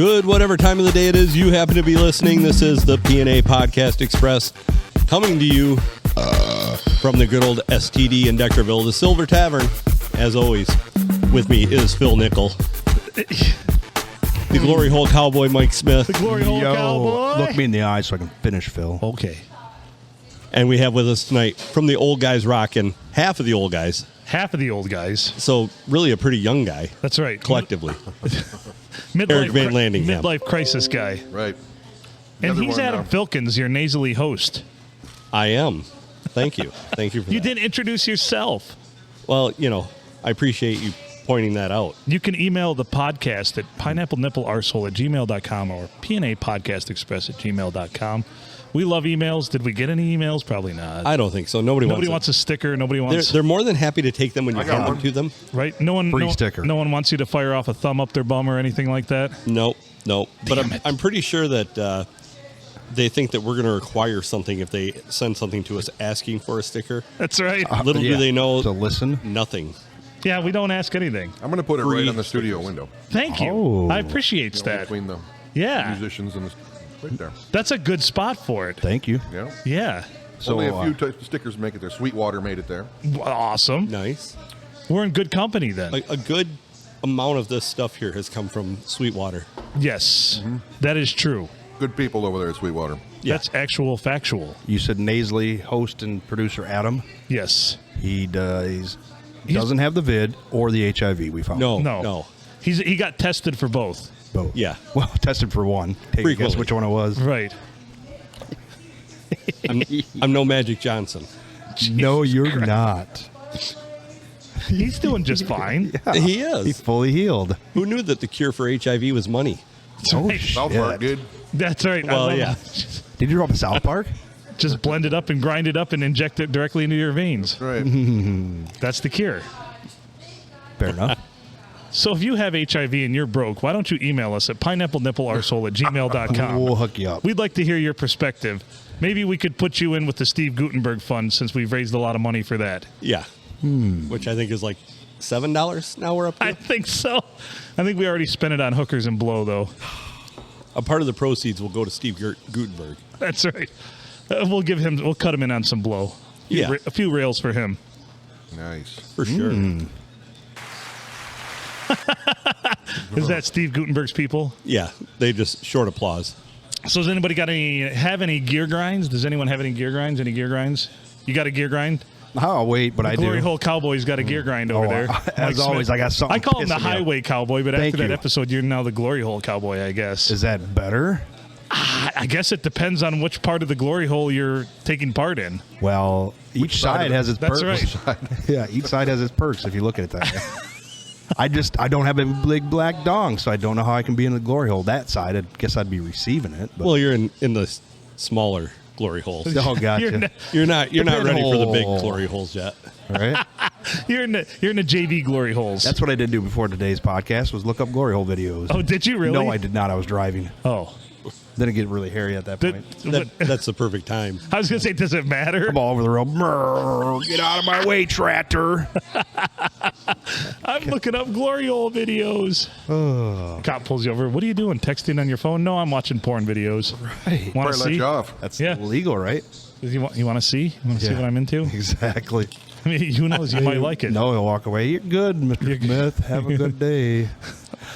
Good, whatever time of the day it is you happen to be listening. This is the PNA Podcast Express coming to you from the good old STD in Deckerville, the Silver Tavern. As always, with me is Phil Nickel, the Glory Hole Cowboy Mike Smith. The Glory Hole Cowboy. Look me in the eye so I can finish, Phil. Okay. And we have with us tonight from the old guys rocking, half of the old guys. Half of the old guys. So really a pretty young guy. That's right. Collectively. Eric Van Landingham. Midlife crisis guy. Right. And he's Adam Filkins, your nasally host. I am. Thank you. Thank you for You that. didn't introduce yourself. Well, you know, I appreciate you pointing that out. You can email the podcast at pineapplenipplearsehole@gmail.com or pnapodcastexpress@gmail.com. We love emails. Did we get any emails? Probably not. I don't think so. Nobody wants a sticker. Nobody wants. They're more than happy to take them when you I got hand them one. to them. Right? No one. Free sticker. No one wants you to fire off a thumb up their bum or anything like that. No. But Damn it. I'm pretty sure that they think that we're going to require something if they send something to us asking for a sticker. That's right. Little do they know, To listen. nothing. Yeah, we don't ask anything. I'm going to put it right on the studio window. Thank you. Oh. I appreciate that. Between the Yeah, musicians and the... Right there. that's a good spot for it. Thank you. Yeah. Yeah, So, Only a few types of stickers make it there. Sweetwater made it there. awesome. Nice. We're in good company then. A good amount of this stuff here has come from Sweetwater. Yes, that is true. Good people over there at Sweetwater. Yeah. That's actual factual. you said nasally host and producer Adam. Yes. He doesn't have the vid or the HIV. We found No. He got tested for both. both. Yeah. Well, tested for one. Take a guess Frequently. which one it was. Right. I'm no Magic Johnson. No, you're not. He's doing just fine. He is. He's fully healed. Who knew that the cure for HIV was money? Oh South Park, shit! dude. That's right. I Well, love yeah. it. Did you drop a South Park? Just blend it up and grind it up and inject it directly into your veins. Right. That's the cure. Fair enough. So if you have HIV and you're broke, why don't you email us at pineapplenipplearsehole@gmail.com. We'll hook you up. We'd like to hear your perspective. Maybe we could put you in with the Steve Gutenberg Fund since we've raised a lot of money for that. Yeah. Which I think is like $7 now we're up to. I think so. I think we already spent it on hookers and blow, though. A part of the proceeds will go to Steve Gutenberg. That's right. We'll cut him in on some blow. Yeah. A few rails for him. Nice. For sure. Is that Steve Gutenberg's people? Yeah. They just short applause. So has anybody have any gear grinds? Does anyone have any gear grinds? Any gear grinds? You got a gear grind? Oh, wait, but I Glory do. Hole Cowboy's got a gear grind over there. As Mike always, Smith. I got something I call him the pissing me off. Highway Cowboy, but Thank after that you. episode, you're now the Glory Hole Cowboy, I guess. Is that better? I guess it depends on which part of the Glory Hole you're taking part in. Well, each side has its That's perks. right. Yeah, each side has its perks if you look at it that way. I don't have a big black dong, so I don't know how I can be in the glory hole. That side, I guess I'd be receiving it. But Well, you're in the smaller glory holes. oh, gotcha. You're, You're not ready for the big Pinhole. glory holes yet. All right. you're in the JV Glory Holes. That's what I did do before today's podcast was look up glory hole videos. Oh, did you really? No, I did not. I was driving. Oh. Then it get really hairy at that Did- point. That's the perfect time. I was going to say, does it matter? I'm all over the road. Brrr, get out of my way, tractor. I'm looking up Glory Hole videos. Cop pulls you over. What are you doing? Texting on your phone? No, I'm watching porn videos. Right. Want to Probably let see? you off. That's Yeah. illegal, right? You want to see? You want to see Yeah. what I'm into? Exactly. I mean, who knows? You might like it. No, he'll walk away. You're good, Mr. Smith. Have a good day.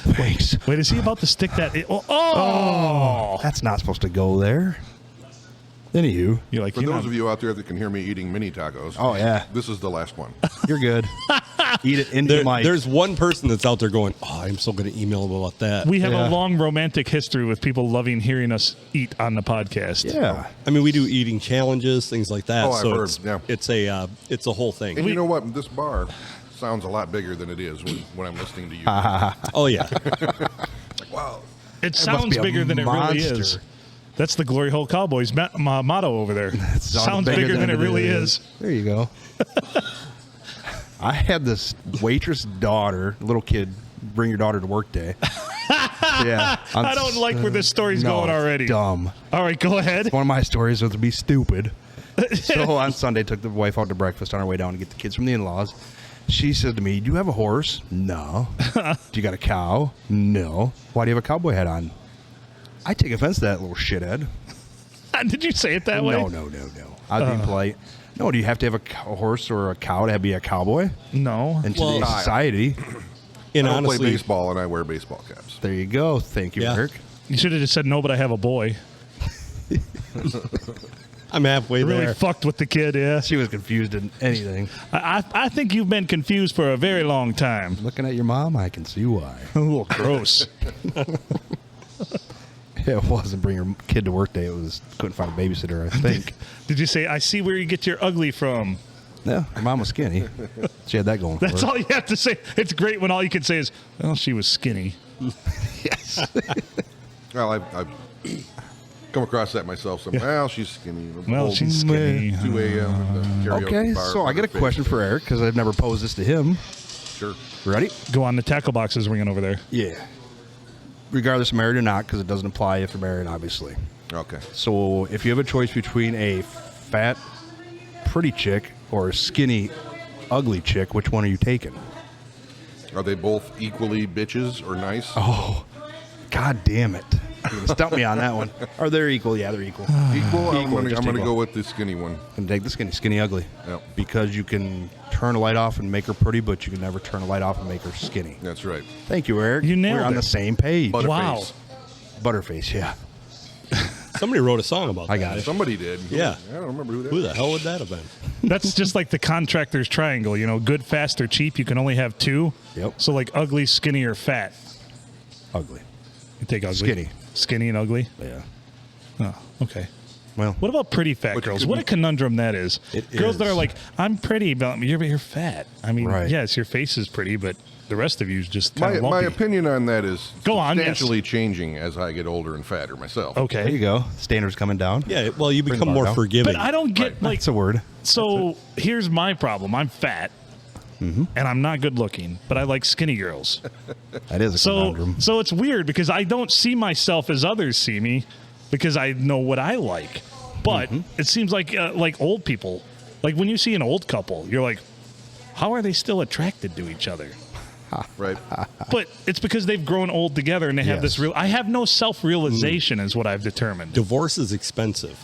Thanks. Wait, is he about to stick that? Oh! That's not supposed to go there. Anywho, You're like, For you those know, of you out there that can hear me eating mini tacos, oh yeah, this is the last one. you're good. Eat it into the mic. There's one person that's out there going, "Oh, I'm so going to email him about that." we have Yeah. a long romantic history with people loving hearing us eat on the podcast. Yeah. I mean, we do eating challenges, things like that. Oh, I've so heard, it's a whole thing. And you know what? This bar sounds a lot bigger than it is when I'm listening to you. Oh yeah, Wow. It must sounds be a bigger than it really is. monster. That's the Glory Hole Cowboys motto over there. Sounds bigger bigger than it really is. There you go. I had this waitress daughter, little kid, bring your daughter to work day. Yeah. I don't like where this story's No, going it's already. dumb. All right, go ahead. One of my stories was to be stupid. So on Sunday, took the wife out to breakfast on our way down to get the kids from the in-laws. She said to me, "Do you have a horse?" "No." "Do you got a cow?" "No." "Why do you have a cowboy hat on?" I take offense to that little shithead. Did you say it that way? No. I was being polite. No, do you have to have a horse or a cow to be a cowboy? No. In today's society. And I don't play honestly, baseball, and I wear baseball caps. There you go. Thank you, Yeah. Eric. You should have just said no, but I have a boy. I'm halfway Really there. fucked with the kid, yeah. She was confused in anything. I think you've been confused for a very long time. Looking at your mom, I can see why. A little gross. It wasn't bring her kid to work day. It was couldn't find a babysitter, I think. Did you say, I see where you get your ugly from? Yeah, her mom was skinny. She had that going for That's her. all you have to say. It's great when all you can say is, well, she was skinny. Yes. Well, I've come across that myself. So, well, she's skinny. Well, Old she's skinny. 2 a.m. at the karaoke Okay, bar, so I got a face. question for Eric because I've never posed this to him. Sure. Ready? Go on, the tackle box is ringing over there. Yeah. Regardless of married or not, because it doesn't apply if you're married, obviously. Okay. So if you have a choice between a fat, pretty chick or a skinny, ugly chick, which one are you taking? Are they both equally bitches or nice? Oh, god damn it. You're going to stump me on that one. Are they equal? Yeah, they're equal. Equal? I'm Equal, going just to equal. go with the skinny one. And take the skinny ugly. Yep. Because you can turn a light off and make her pretty, but you can never turn a light off and make her skinny. That's right. Thank you, Eric. You nailed We're on it. the same page. Butterface. Wow. Butterface, yeah. Somebody wrote a song about that. I got it. Somebody did. Yeah. I don't remember who that Who was. the hell would that have been? That's just like the contractor's triangle. You know, good, fast, or cheap. You can only have two. Yep. So like ugly, skinny, or fat. Ugly. You take ugly. Skinny. Skinny and ugly. Yeah. Oh, okay. Well, What about pretty fat But you girls? could What be- a conundrum that is. It Girls that is. are like, I'm pretty, but you're fat. I mean, Right. yes, your face is pretty, but the rest of you is just kind My, of my lumpy. opinion on that is Go on, yes. substantially changing as I get older and fatter myself. there Okay. you go. Standards coming down. Yeah, well, you Bring become the bar more down. forgiving. But I don't get like, That's a word. so here's my problem. I'm fat. Mm-hmm. And I'm not good looking, but I like skinny girls. That is a conundrum. So it's weird because I don't see myself as others see me because I know what I like. But Mm-hmm. it seems like old people, like when you see an old couple, you're like, how are they still attracted to each other? Right. But it's because they've grown old together and they have Yes. this real. I have no self-realization, is what I've determined, Divorce is expensive.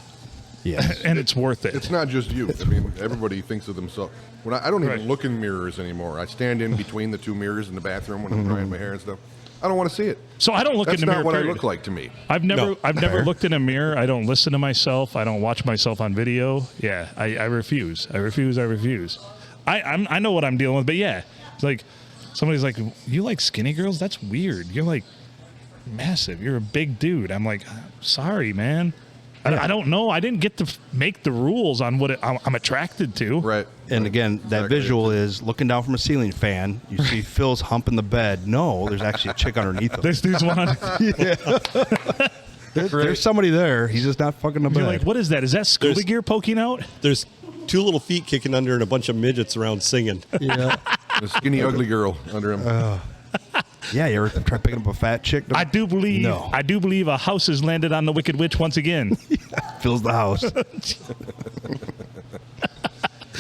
Yes. and it's worth it. It's not just you. I mean, everybody thinks of themselves. When I don't even Right. look in mirrors anymore. I stand in between the two mirrors in the bathroom when I'm drying my hair and stuff. I don't want to see it. So I don't look That's in the not mirror. what period. I look like to me. I've never No. I've never looked in a mirror. I don't listen to myself. I don't watch myself on video. Yeah, I refuse. I refuse. I know what I'm dealing with, but yeah, it's like somebody's like, you like skinny girls? That's weird. You're like massive. You're a big dude. I'm like, sorry, man. I don't know. I didn't get to make the rules on what I'm attracted to. Right. And again, that Exactly. visual is looking down from a ceiling fan. You see Phil's humping the bed. No, there's actually a chick underneath him. There's one. There's somebody there. He's just not fucking the bed. You're like, what is that? Is that scuba There's- gear poking out? There's two little feet kicking under and a bunch of midgets around singing. Yeah. A skinny, ugly girl under him. Yeah, you ever try picking up a fat chick? I do believe. No. I do believe a house has landed on the Wicked Witch once again. Fills the house.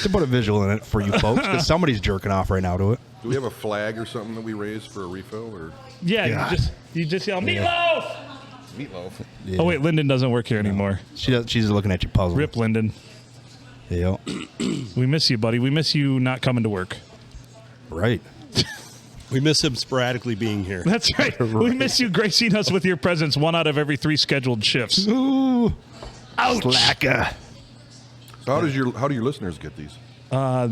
To put a visual in it for you folks, because somebody's jerking off right now to it. Do we have a flag or something that we raise for a refill or Yeah, God. you just yell meatloaf. meatloaf? Yeah. Oh wait, Lyndon doesn't work here anymore. She's looking at you puzzled. Rip Lyndon. Yeah. We miss you, buddy. We miss you not coming to work. Right. We miss him sporadically being here. That's right. We miss you gracing us with your presence 1 out of every 3 scheduled shifts. Ooh. Ouch. Slacker. So how do your listeners get these?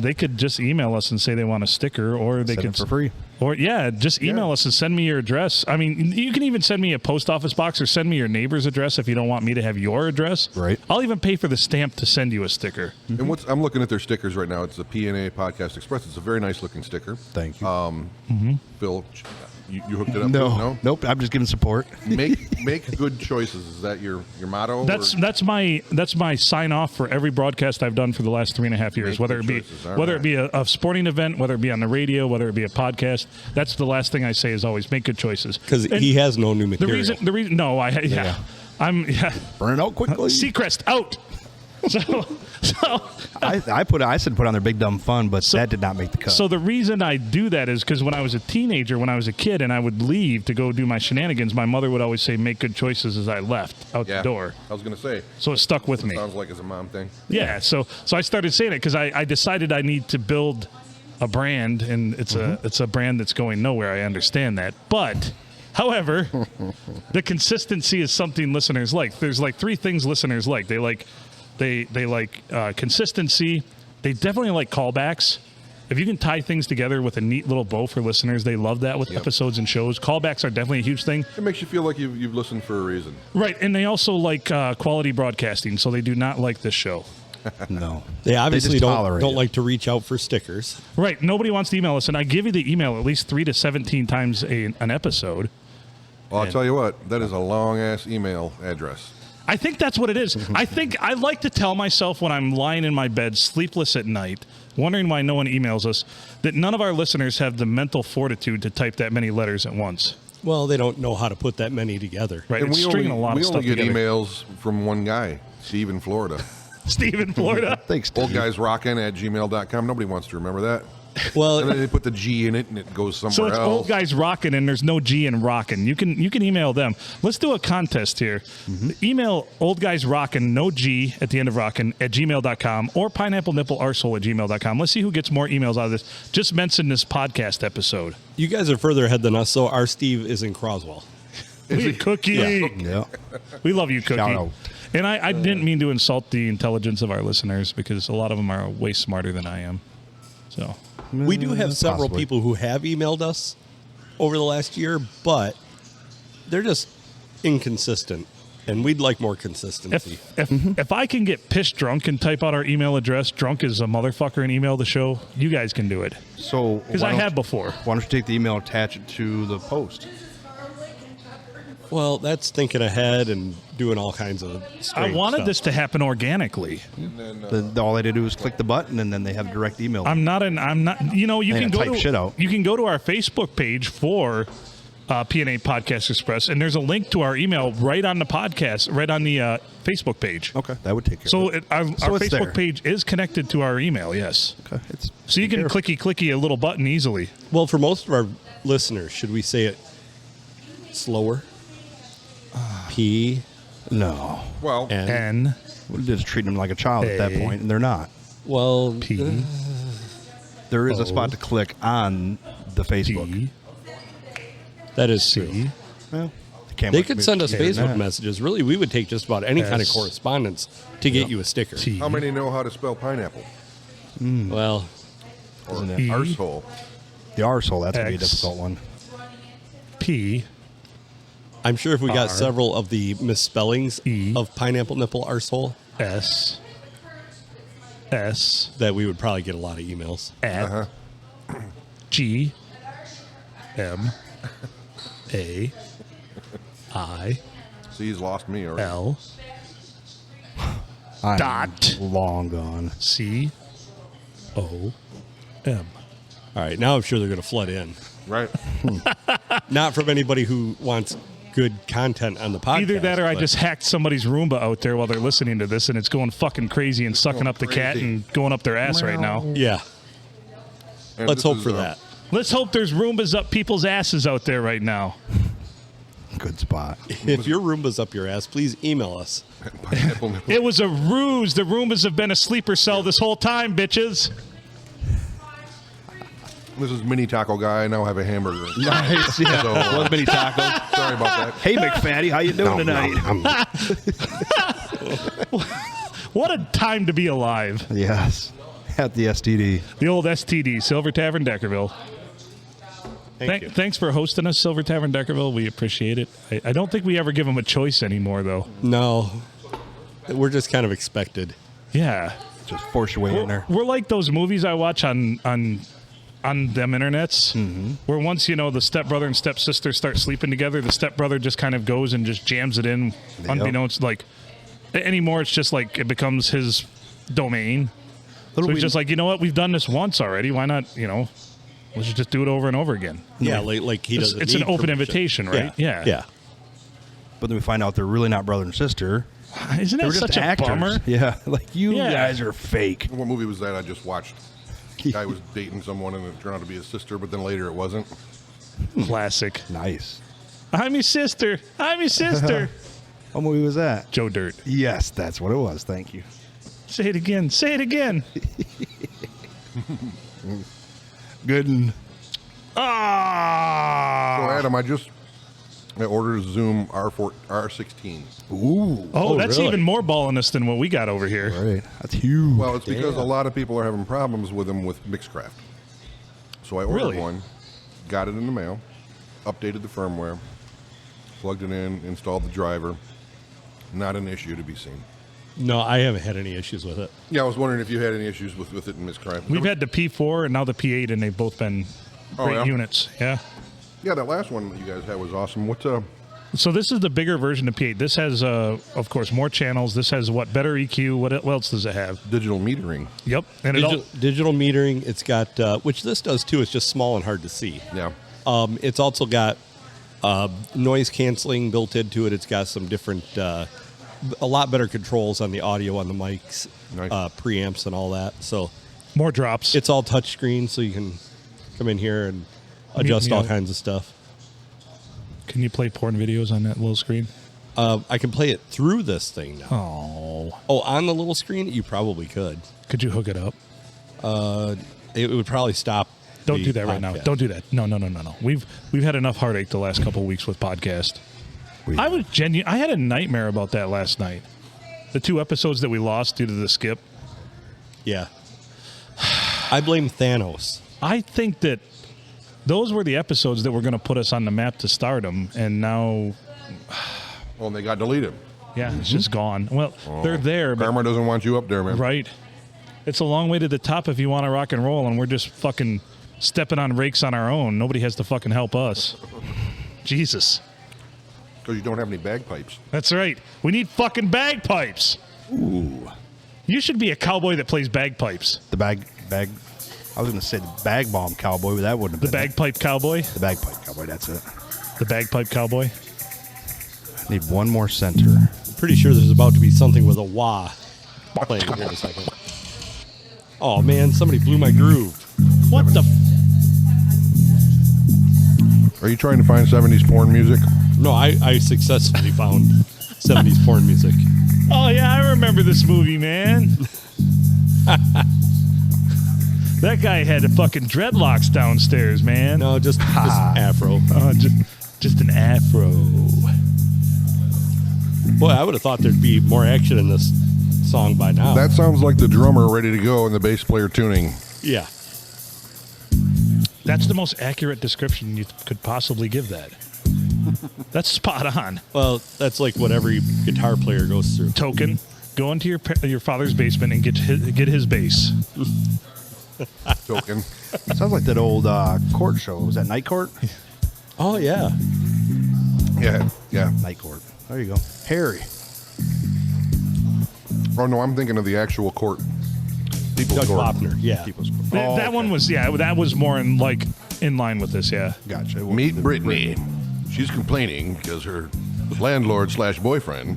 They could just email us and say they want a sticker, or they Send could it for free. Or just email us and send me your address. I mean, you can even send me a post office box or send me your neighbor's address if you don't want me to have your address. Right. I'll even pay for the stamp to send you a sticker. And I'm looking at their stickers right now. It's the PNA Podcast Express. It's a very nice looking sticker. Thank you. Phil, you hooked it up? no. Nope. I'm just giving support. Make good choices. Is that your motto? That's my sign off for every broadcast I've done for the last 3.5 years. Make Whether good it be choices. All whether right. it be a sporting event, whether it be on the radio, whether it be a podcast. That's the last thing I say is always make good choices. Because And he has no new the material. reason I'm Burn it out quickly. Seacrest out. So I said put on their Big Dumb Fun, but that did not make the cut. So the reason I do that is because when I was a teenager, when I was a kid, and I would leave to go do my shenanigans, my mother would always say, "Make good choices" as I left out the door. I was going to say. So it stuck with me. Sounds like it's a mom thing. Yeah. So I started saying it because I decided I need to build a brand, and it's a brand that's going nowhere. I understand that, but. However, the consistency is something listeners like. There's like 3 things listeners like. They like consistency. They definitely like callbacks. If you can tie things together with a neat little bow for listeners, they love that with episodes and shows. Callbacks are definitely a huge thing. It makes you feel like you've listened for a reason. Right, and they also like quality broadcasting, so they do not like this show. No. They obviously just don't tolerate it. like to reach out for stickers. Right, nobody wants to email us, and I give you the email at least 3 to 17 times an episode. Well, I'll tell you what, that is a long-ass email address. I think that's what it is. I think I like to tell myself when I'm lying in my bed, sleepless at night, wondering why no one emails us, that none of our listeners have the mental fortitude to type that many letters at once. Well, they don't know how to put that many together. Right, And it's stringing a lot of stuff we only get together. emails from one guy, Steve in Florida. Steve in Florida. Thanks, Steve. oldguysrockin@gmail.com. Nobody wants to remember that. And Well, then they put the G in it, and it goes somewhere So it's else. old guys rocking, and there's no G in rocking. You can email them. Let's do a contest here. Email old guys rocking, no G at the end of rocking, at gmail.com or pineapplenipplearsehole@gmail.com. Let's see who gets more emails out of this. Just mention this podcast episode. you guys are further ahead than us, so our Steve is in Croswell. We Cookie. Yeah. We love you, Cookie. Shout out. And I didn't mean to insult the intelligence of our listeners because a lot of them are way smarter than I am. So We do have several Possibly. people who have emailed us over the last year, but they're just inconsistent, and we'd like more consistency. if I can get pissed drunk and type out our email address, drunk as a motherfucker, and email the show, you guys can do it. So Because I have before. Why don't you take the email, attach it to the post? Well, that's thinking ahead and doing all kinds of I strange wanted stuff. this to happen organically. And then, All they had to do is click the button, and then they have direct email. I'm not, you know, you Man, can go type shit out. you can go to our Facebook page for PNA Podcast Express, and there's a link to our email right on the podcast, right on the Facebook page. Okay, that would take care So of it. our So it's Facebook there. page is connected to our email, yes. Okay, it's So you can clicky a little button easily. Well, for most of our listeners, should we say it slower? P No. well, N. N We're just treating them like a child at that A. point, and they're not. Well, P There is O. a spot to click on the Facebook. D that is true. C. Well, can't They much could be- send us can't do Facebook that. messsages. Really, we would take just about any kind of S. correspondence to get you a sticker. T. how many know how to spell pineapple? Well, Or Isn't it? E. arsehole? The arsehole, that's going to be a X. difficult one. P I'm sure if we got R. several of the misspellings E. of pineapple nipple arsehole, S S that we would probably get a lot of emails. at G M A I See, he's lost me already. L I'm Dot. long gone. C O M. All right, now I'm sure they're going to flood in. Right. Not from anybody who wants good content on the podcast. Either that or I but- just hacked somebody's Roomba out there while they're listening to this and it's going fucking crazy and sucking up the cat crazy. and going up their ass right now. Yeah, And let's this hope is, for that. Let's hope there's Roombas up people's asses out there right now. Good spot. If your Roomba's up your ass, please email us. Pineapple nipple. It was a ruse. The Roombas have been a sleeper cell this whole time, bitches. This is Mini Taco Guy. I now have a hamburger. Nice. Yeah. So, Love mini tacos. sorry about that. Hey, McFatty, how you doing tonight? What a time to be alive. Yes. At the STD. The old STD, Silver Tavern, Deckerville. Thank you. Thanks for hosting us, Silver Tavern, Deckerville. We appreciate it. I don't think we ever give them a choice anymore, though. No, we're just kind of expected. Yeah. Just force your way in there. We're like those movies I watch on them internets, where once, you know, the stepbrother and stepsister start sleeping together, the stepbrother just kind of goes and just jams it in, unbeknownst. Like, anymore, it's just like it becomes his domain. So he's just like, you know what? We've done this once already. Why not, you know, let's just do it over and over again. Yeah, like he doesn't. It's an need open permission. invitation, right? Yeah. Yeah. But then we find out they're really not brother and sister. Isn't They that were just such a actors. bummer? Yeah, like you Yeah. guys are fake. What movie was that I just watched? Guy was dating someone and it turned out to be his sister, but then later it wasn't. Classic. Nice. I'm your sister. I'm your sister. What movie was that? Joe Dirt. Yes, that's what it was. Thank you. Say it again. Say it again. Good. So Ah. Adam, I ordered a Zoom R16. Ooh. Oh, that's really? even more balliness than what we got over here. Right. That's huge. Well, it's because a Damn. lot of people are having problems with them with Mixcraft. So I ordered Really? one, got it in the mail, updated the firmware, plugged it in, installed the driver. Not an issue to be seen. No, I haven't had any issues with it. Yeah, I was wondering if you had any issues with it in Mixcraft. We've had the P4 and now the P8, and they've both been Oh, great yeah? units. Yeah. Yeah, that last one that you guys had was awesome. What? So this is the bigger version of P8. This has, of course, more channels. This has better EQ. What else does it have? Digital metering. Yep, and Digital metering. It's got, which this does too. It's just small and hard to see. Yeah. It's also got noise canceling built into it. It's got some different, a lot better controls on the audio on the mics, Nice. preamps, and all that. So more drops. it's all touchscreen, so you can come in here and adjust me all out. kinds of stuff. Can you play porn videos on that little screen? I can play it through this thing now. Oh, Oh, on the little screen, you probably could. could you hook it up? It would probably stop. Don't the do that right now. podcast. Don't do that. No. We've had enough heartache the last couple of weeks with podcast. I was I had a nightmare about that last night. The 2 episodes that we lost due to the skip. Yeah. I blame Thanos. I think that those were the episodes that were going to put us on the map to stardom, and now, Oh, and they got deleted. yeah, it's just gone. Well, they're there, but Karma doesn't want you up there, man. right. It's a long way to the top if you want to rock and roll, and we're just fucking stepping on rakes on our own. Nobody has to fucking help us. Jesus. Because you don't have any bagpipes. That's right. We need fucking bagpipes. Ooh. You should be a cowboy that plays bagpipes. The bag. I was going to say the bag bomb cowboy, but that wouldn't have The been bagpipe cowboy. it. The bagpipe cowboy. That's it. The bagpipe cowboy. Need one more center. Pretty sure there's about to be something with a wah playing here in a second. Oh man, somebody blew my groove. What the? Are you trying to find 70s porn music? No, I successfully found 70s porn music. Oh yeah, I remember this movie, man. That guy had fucking dreadlocks downstairs, man. No, just afro. Just an afro. Boy, I would have thought there'd be more action in this song by now. That sounds like the drummer ready to go and the bass player tuning. Yeah. That's the most accurate description you could possibly give that. That's spot on. Well, that's like what every guitar player goes through. Token, go into your father's basement and get his bass. Token. Sounds like that old court show. Was that Night Court? Oh yeah. Yeah. Night Court. There you go. Harry. Oh, no, I'm thinking of the actual court. People's Doug court. Wapner. Yeah. People's Court. That Oh, okay. one was that was more in line with this, yeah. Gotcha. Meet Brittany. She's complaining because her landlord / boyfriend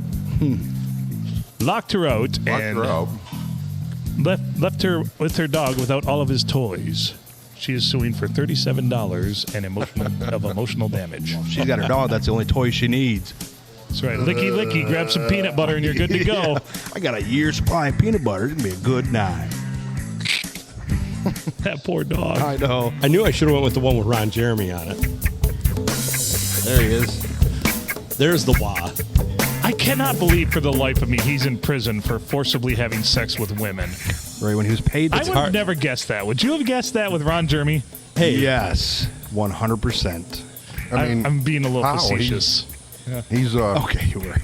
Locked her out locked and her out. left her with her dog without all of his toys. She is suing for $37 and emotional damage. She's got her dog. That's the only toy she needs. That's right. Licky, licky. Grab some peanut butter and you're good to go. I got a year's supply of peanut butter. It's going to be a good night. That poor dog. I know. I knew I should have went with the one with Ron Jeremy on it. There he is. There's the wah. I cannot believe for the life of me he's in prison for forcibly having sex with women. Right when he was paid. I That's would have never guessed that. Would you have guessed that with Ron Jeremy? Hey, Yes. 100%. I mean, I'm being a little how? facetious. He's Okay, you were.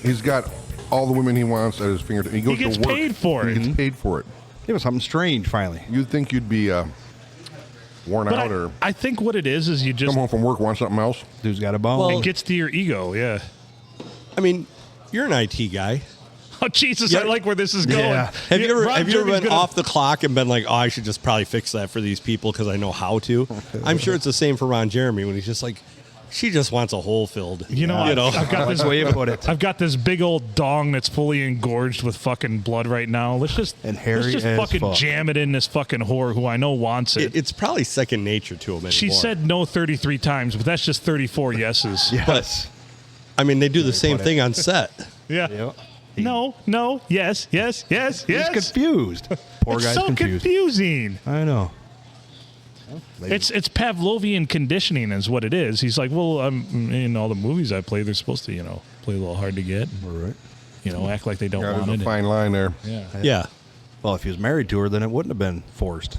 he's got all the women he wants at his fingertips. He He goes gets to work. paid for He it. gets paid for it. It was something strange, finally. You'd think you'd be worn But out or I think what it is you just come home from work, want something else. Dude's got a bone. Well- it gets to your ego. Yeah. I mean, you're an IT guy. Oh Jesus! Yeah. I like where this is going. Yeah. Have you ever Ron have you ever Jeremy's been gonna- off the clock and been like, oh, I should just probably fix that for these people because I know how to? I'm sure it's the same for Ron Jeremy when he's just like, She just wants a hole filled. I've got That's this the way you put it. I've got this big old dong that's fully engorged with fucking blood right now. Let's just hairy as fucking fuck. jam it in this fucking whore who I know wants it. It's probably second nature to him anymore. She said no 33 times, but that's just 34 yeses. Yes. I mean, they do the same thing on set. Yeah. Yep. No, yes. He's confused. Poor It's guy's so confused. confusing. I know. It's Pavlovian conditioning is what it is. He's like, well, in all the movies I play, they're supposed to, play a little hard to get. All right. Act like they don't Yeah, want there's it. a fine line there. Yeah. Yeah. Well, if he was married to her, then it wouldn't have been forced.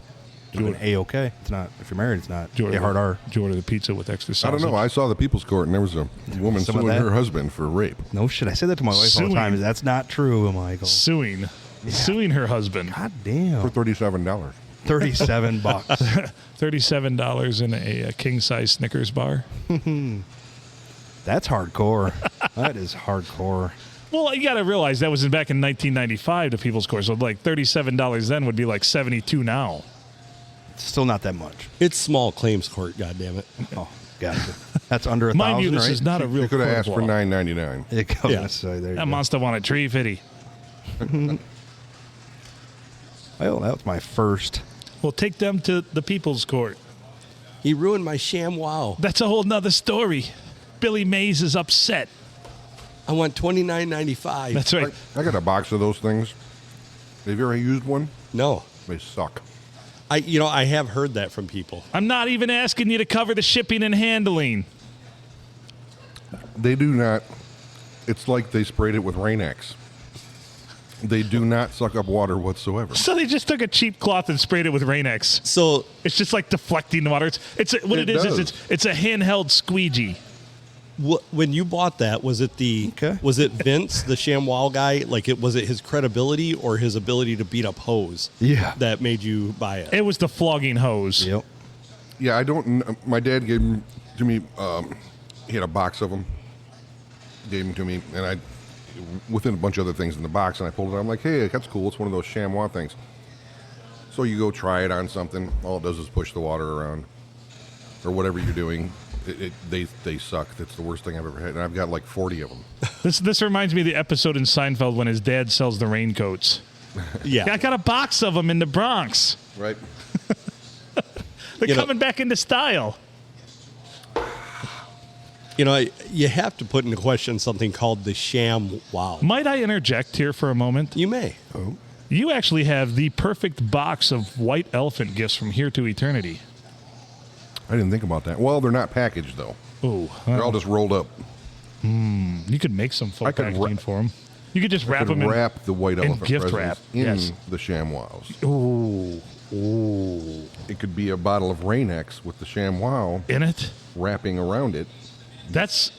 It would have been A-okay. It's not. If you're married, it's not. Hard R. Did you order the pizza with extra I sauce? don't know. I saw the People's Court, and there was a woman Some of suing that? her husband for rape. No shit. I say that to my wife all Suing. the time. That's not true, Michael. Suing her husband. God damn. For $37. $37. $37 in a king-size Snickers bar. That's hardcore. That is hardcore. Well, you got to realize that was back in 1995, the People's Court. So like $37 then would be like $72 now. Still not that much. It's small claims court, goddammit. Oh, gotcha. That's under Mind you, $1,000, this right? is not a real They could have court asked of for law. $9.99. Yeah. So there you That go. monster wanted $3.50. Well, that was my first. Well, take them to the People's Court. He ruined my sham wow. That's a whole nother story. Billy Mays is upset. I want $29.95. That's right. I got a box of those things. Have you ever used one? No. They suck. I have heard that from people. I'm not even asking you to cover the shipping and handling. They do not. It's like they sprayed it with Rain-X. They do not suck up water whatsoever. So they just took a cheap cloth and sprayed it with Rain-X. So It's just like deflecting the water. It's It is does. it's a handheld squeegee. when you bought that, was it was it Vince, the ShamWow guy? Was it his credibility or his ability to beat up hose? Yeah. That made you buy it? It was the flogging hose. Yep. Yeah, I don't. My dad gave them to me. He had a box of them. Gave them to me, and I, within a bunch of other things in the box, and I pulled it out. I'm like, hey, that's cool. It's one of those ShamWow things. So you go try it on something. All it does is push the water around, or whatever you're doing. They suck. That's the worst thing I've ever had, and I've got like 40 of them. This reminds me of the episode in Seinfeld when his dad sells the raincoats. Yeah. I got a box of them in the Bronx. Right. They're coming back into style. You have to put into question something called the ShamWow. Might I interject here for a moment? You may. You actually have the perfect box of white elephant gifts from here to eternity. I didn't think about that. Well, they're not packaged though. Oh, They're all just rolled up. you could make some full I could packaging for them. You could just I wrap could them in. wrap the white elephant gift presents wrap, in yes. the ShamWows. Ooh, It could be a bottle of Rain-X with the ShamWow in it. wrapping around it. That's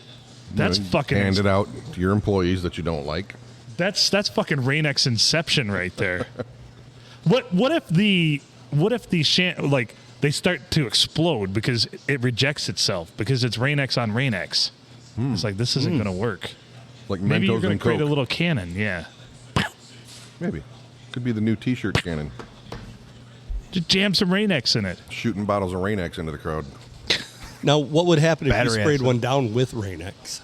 You know, fucking. hand it out to your employees that you don't like. That's fucking Rain-X Inception right there. What if the they start to explode because it rejects itself because it's Rain-X on Rain-X. It's like this isn't going to work. Like Maybe you're Mentos going and to create Coke. a little cannon. Yeah, Maybe. Could be the new T-shirt cannon. just jam some Rain-X in it. Shooting bottles of Rain-X into the crowd. Now, what would happen if you Battery sprayed acid. one down with Rain-X?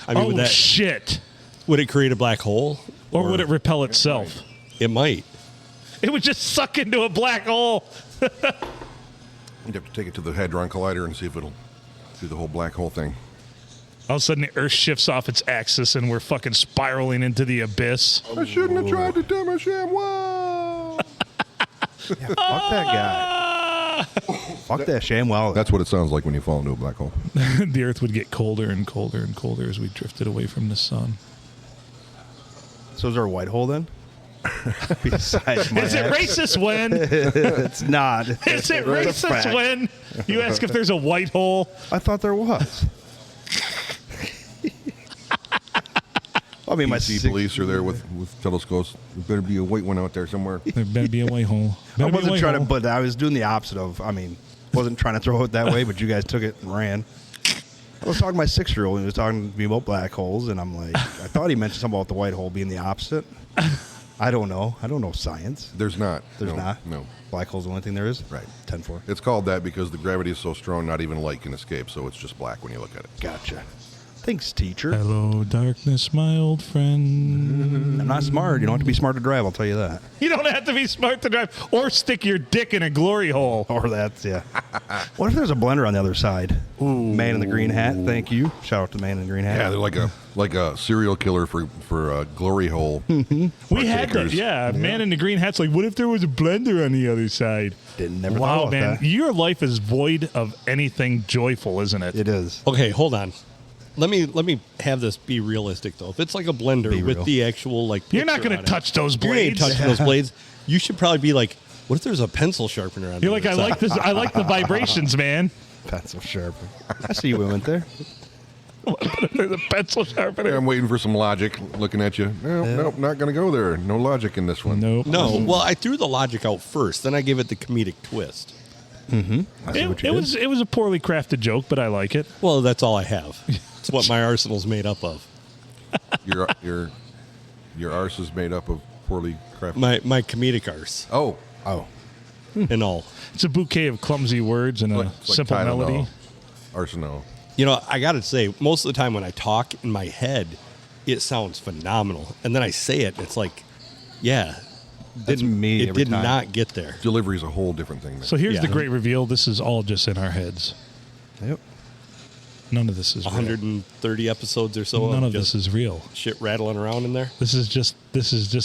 I mean, Oh shit! would it create a black hole? Or would it repel itself? It might. It would just suck into a black hole. You'd have to take it to the Hadron Collider and see if it'll do the whole black hole thing. All of a sudden, the Earth shifts off its axis, and we're fucking spiraling into the abyss. I shouldn't have tried to do my ShamWow. Yeah, fuck that guy. Fuck that ShamWow. That's what it sounds like when you fall into a black hole. The Earth would get colder and colder and colder as we drifted away from the sun. So is there a white hole then? Besides my Is it ex? racist when? It's not. Is it It's a racist fact. when you ask if there's a white hole? I thought there was. I mean, my DC six- police are there with telescopes. There better be a white one out there somewhere. There better be a white hole. I wasn't trying to, but I was doing the opposite of. I mean, wasn't trying to throw it that way, but you guys took it and ran. I was talking to my 6-year-old, and he was talking to me about black holes, and I'm like, I thought he mentioned something about the white hole being the opposite. I don't know. I don't know science. There's not. There's No, not? No. Black hole's the only thing there is? Right. 10-4. It's called that because the gravity is so strong, not even light can escape, so it's just black when you look at it. Gotcha. Thanks, teacher. Hello, darkness, my old friend. I'm not smart. You don't have to be smart to drive, I'll tell you that. You don't have to be smart to drive or stick your dick in a glory hole. Or that's, yeah. What if there's a blender on the other side? Ooh. Man in the green hat, thank you. Shout out to the man in the green hat. Yeah, they're like a serial killer for glory hole. We had that, yeah. Man in the green hat's like, what if there was a blender on the other side? Didn't never thought Wow, about man. that. Your life is void of anything joyful, isn't it? It is. Okay, hold on. Let me have this be realistic though. If it's like a blender Be real. with the actual like, You're not picture going on to it, touch those you ain't blades. touching those blades. You should probably be like, what if there's a pencil sharpener on? You're the like, I other like side? this. I like the vibrations, man. Pencil sharper. I see you went there. There's a pencil sharpener. I'm waiting for some logic looking at you. Nope, not going to go there. No logic in this one. Nope. No, well, I threw the logic out first, then I gave it the comedic twist. I see what you It did. was a poorly crafted joke, but I like it. Well, that's all I have. It's what my arsenal's made up of. Your arse is made up of poorly crafted. My comedic arse Oh, and all. It's a bouquet of clumsy words and a it's like simple Tylenol. melody. Arsenal. You know, I got to say, most of the time when I talk in my head, it sounds phenomenal, and then I say it, and it's like, yeah, That's me It every did time. not get there. Delivery is a whole different thing. So here's Yeah. the great reveal. This is all just in our heads. Yep. None of this is real. 130 episodes or so. None of of just this is real. shit rattling around in there. This is just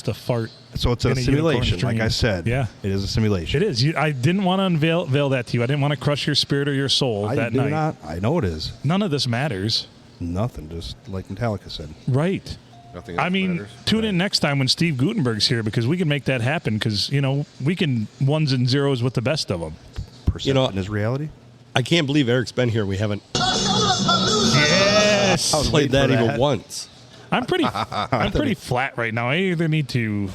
a fart. So it's a in unicorn simulation, like dream. I said. Yeah. It is a simulation. It is. I didn't want to unveil that to you. I didn't want to crush your spirit or your soul I that do night. not. I know it is. None of this matters. Nothing, just like Metallica said. Right. Nothing else I mean, matters. tune in next time when Steve Gutenberg's here because we can make that happen because, you know, we can ones and zeros with the best of them. Perception is reality. I can't believe Eric's been here. We haven't Yes. I was played waiting that for even once. I'm pretty flat right now. I either need to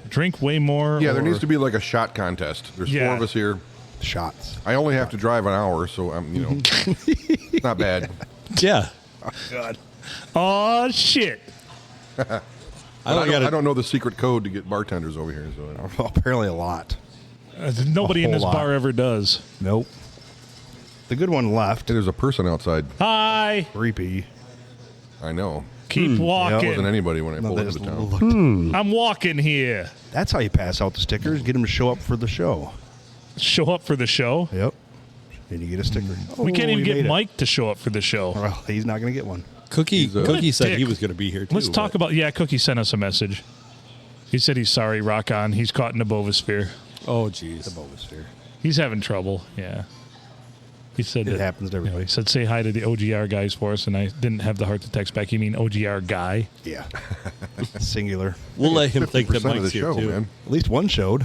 drink way more Yeah, or there needs to be like a shot contest. There's Yeah. four of us here. Shots. I only have to drive an hour, so I'm, it's not bad. Yeah. God. Oh, shit. I I don't got I don't know the secret code to get bartenders over here. So I don't- Apparently a lot. Nobody in whole this lot. bar ever does. Nope. The good one left. Hey, there's a person outside. Hi. Creepy. I know. Keep walking. Wasn't anybody when I No, pulled they into just town. looked. I'm walking here. That's how you pass out the stickers. Get them to show up for the show. Show up for the show. Yep. And you get a sticker. We can't Oh, even you get made it. Mike to show up for the show. Well, he's not going to get one. Cookie Good said he dick. was going to be here too. Let's talk about. Yeah, Cookie sent us a message. He said he's sorry. Rock on. He's caught in the bovosphere. Oh, jeez. Bovosphere. He's having trouble. Yeah. He said It that, happens to everybody. he said say hi to the OGR guys for us, and I didn't have the heart to text back. You mean OGR guy? Yeah. Singular. We'll let him think that 50% of the Mike's here show, too. man. At least one showed.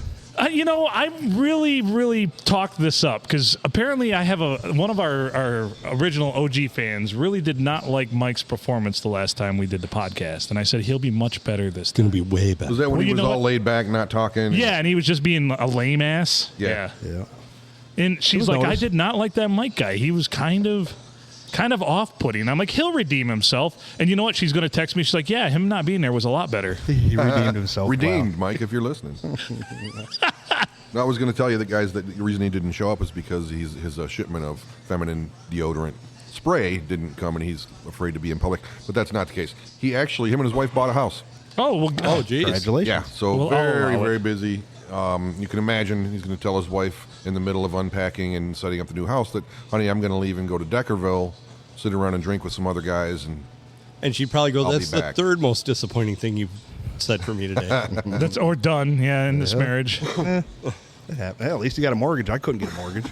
You know, I really talked this up because apparently I have one of our original OG fans really did not like Mike's performance the last time we did the podcast, and I said he'll be much better this time. Going to be way better. Was that when Well, he you was know all what? laid back, not talking? Yeah, and he was just being a lame ass. Yeah. Yeah. And she's was like, noticed. I did not like that Mike guy. He was kind of off-putting. I'm like, he'll redeem himself. And you know what? She's going to text me. She's like, yeah, him not being there was a lot better. He redeemed himself. Redeemed, Mike, if you're listening. No, I was going to tell you, the guys, that the reason he didn't show up is because his shipment of feminine deodorant spray didn't come, and he's afraid to be in public. But that's not the case. Him and his wife bought a house. Oh, well, Oh, jeez. Congratulations. Yeah, so Well, I'll very, allow it. very busy. You can imagine he's going to tell his wife in the middle of unpacking and setting up the new house that, honey, I'm going to leave and go to Deckerville, sit around and drink with some other guys. And And she'd probably go, I'll be that's the back." third most disappointing thing you've said for me today. that's or done, yeah, in this marriage. It happened. Well, at least he got a mortgage. I couldn't get a mortgage.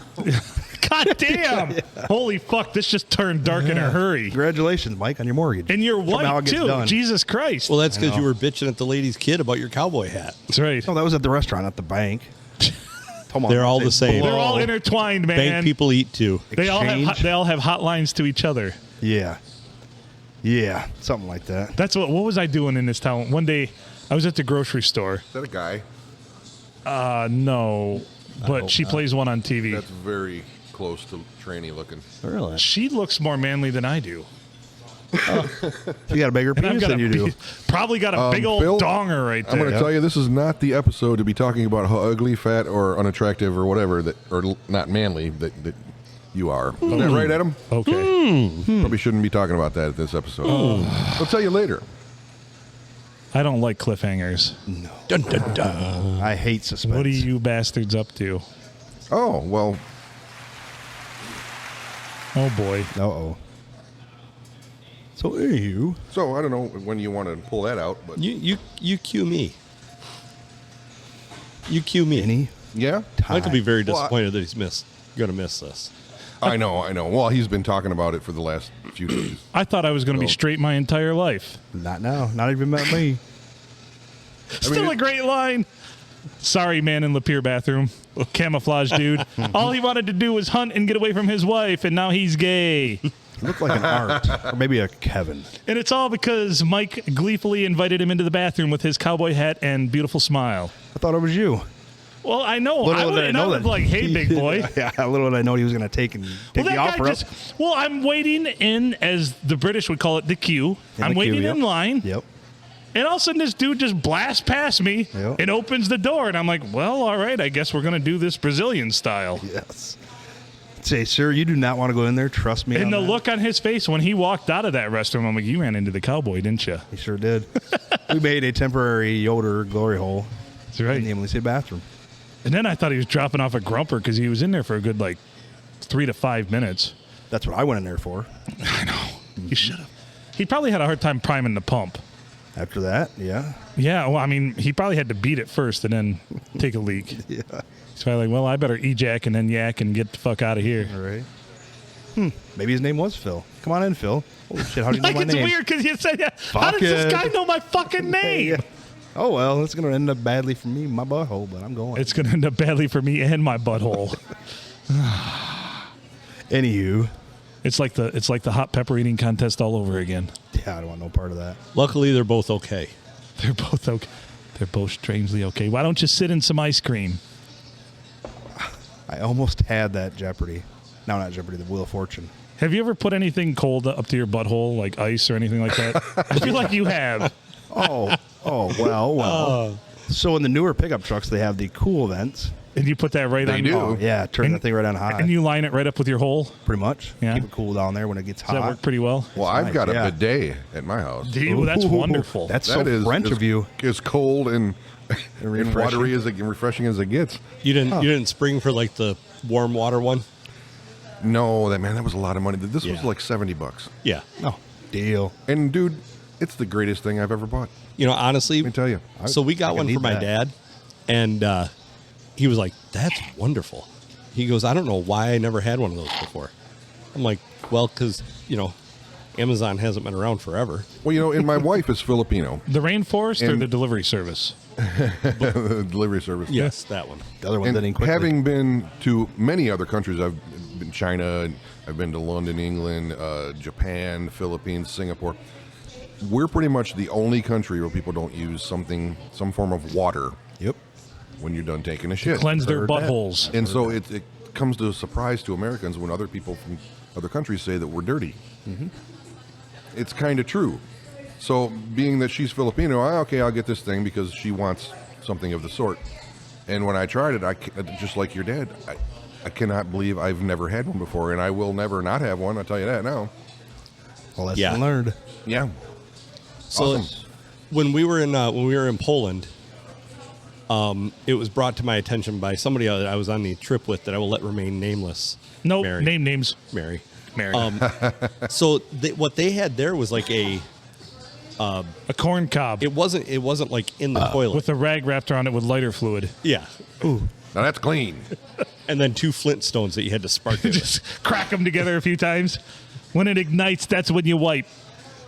God damn! Holy fuck! This just turned dark in a hurry. Congratulations, Mike, on your mortgage. And you're Somehow white it gets too. done. Jesus Christ! Well, that's I because you know. were bitching at the lady's kid about your cowboy hat. that's right. No, that was at the restaurant, not the bank. Come on, They're all they the same. They're blow. all intertwined, man. Bank people eat too. They all Exchange. have hotlines to each other. Yeah. Yeah, something like that. That's what was I doing in this town? One day, I was at the grocery store. is that a guy? No, but hope she not. plays one on TV. That's very close to tranny looking. Really? She looks more manly than I do. You got a bigger And I've penis got than you do. probably got a big old Phil, donger right there. I'm going to tell you, this is not the episode to be talking about how ugly, fat, or unattractive or whatever or not manly that you are. Isn't that right, Adam? Okay. Probably shouldn't be talking about that at this episode. I'll tell you later. I don't like cliffhangers. Dun, dun, dun. I hate suspense. What are you bastards up to? Oh, well, Oh, boy. Uh-oh. So, anywho. so I don't know when you want to pull that out, but You cue me. You cue me. Any yeah, time. Mike will be very Well, disappointed that he's going to miss this. I know. Well, he's been talking about it for the last few days. I thought I was going to be Oh. straight my entire life. Not now. Not even about me. Still a great line. Sorry, man in Lapeer bathroom. Camouflage dude. All he wanted to do was hunt and get away from his wife, and now he's gay. You look like an Art. Or maybe a Kevin. And it's all because Mike gleefully invited him into the bathroom with his cowboy hat and beautiful smile. I thought it was you. Well, I know. Little did I know was that. like, hey, big boy. Yeah, little did I know he was going to take Well, the that offer guy up. well, I'm waiting in, as the British would call it, the queue. In I'm the waiting queue, in yep. line. Yep. And all of a sudden, this dude just blasts past me Yep. and opens the door. And I'm like, well, all right, I guess we're going to do this Brazilian style. Yes. Say, sir, you do not want to go in there. Trust me. And on the that. look on his face when he walked out of that restroom, I'm like, you ran into the cowboy, didn't you? He sure did. We made a temporary Yoder glory hole That's right. in the Emily City bathroom. And then I thought he was dropping off a grumper because he was in there for a good, 3 to 5 minutes. That's what I went in there for. I know. You should have. He probably had a hard time priming the pump. After that, yeah. Yeah, well, I mean, he probably had to beat it first and then take a leak. Yeah. He's probably like, well, I better ejac and then yak and get the fuck out of here. All right. Maybe his name was Phil. Come on in, Phil. Holy shit, how do you know Like, my it's name? weird because you said, how Fuck does this it. guy know my fucking name? Yeah. Oh, well, it's going to end up badly for me, my butthole, but I'm going. It's going to end up badly for me and my butthole. Anywho. It's like the hot pepper eating contest all over again. Yeah, I don't want no part of that. Luckily, they're both okay. They're both okay. They're both strangely okay. Why don't you sit in some ice cream? I almost had that Jeopardy. No, not Jeopardy, the Wheel of Fortune. Have you ever put anything cold up to your butthole, like ice or anything like that? I feel like you have. Well. So in the newer pickup trucks, they have the cool vents. And you put that right They on. do. Oh, yeah, turn And- that thing right on high. And you line it right up with your hole. pretty much. Yeah. Keep it cool down there when it gets Does that hot. work pretty well? Well, I've got a yeah. bidet at my house. Well, that's Ooh, wonderful. That's That so is French as- of you. As cold and refreshing. watery as refreshing as it gets. You didn't spring for like the warm water one? No, that was a lot of money. This was Yeah. like $70. Yeah. Oh, deal. And dude, it's the greatest thing I've ever bought. You know, honestly, Let me tell you. so we got I one need for my that. dad, and he was like, "That's wonderful." He goes, "I don't know why I never had one of those before." I'm like, "Well, because Amazon hasn't been around forever." Well, and my wife is Filipino. The rainforest or And- the delivery service? The delivery service. Yes, that one. The other one And didn't quickly. having been to many other countries, I've been China, I've been to London, England, Japan, Philippines, Singapore. We're pretty much the only country where people don't use some form of water Yep. when you're done taking a shit. Cleanse their Heard that. buttholes. And so it comes to a surprise to Americans when other people from other countries say that we're dirty. It's kind of true. So being that she's Filipino, I'll get this thing because she wants something of the sort. And when I tried it, just like your dad, I cannot believe I've never had one before, and I will never not have one. I'll tell you that now. Well, lesson Yeah. learned. Yeah. So Awesome. when we were in Poland, it was brought to my attention by somebody that I was on the trip with that I will let remain nameless. Nope. Mary. Name names. Mary. Mary. So what they had there was like a corn cob it wasn't like in the toilet. with a rag wrapped around it with lighter fluid. Yeah. Now that's clean. And then 2 Flintstones that you had to spark it with. Just crack them together a few times. When it ignites, that's when you wipe.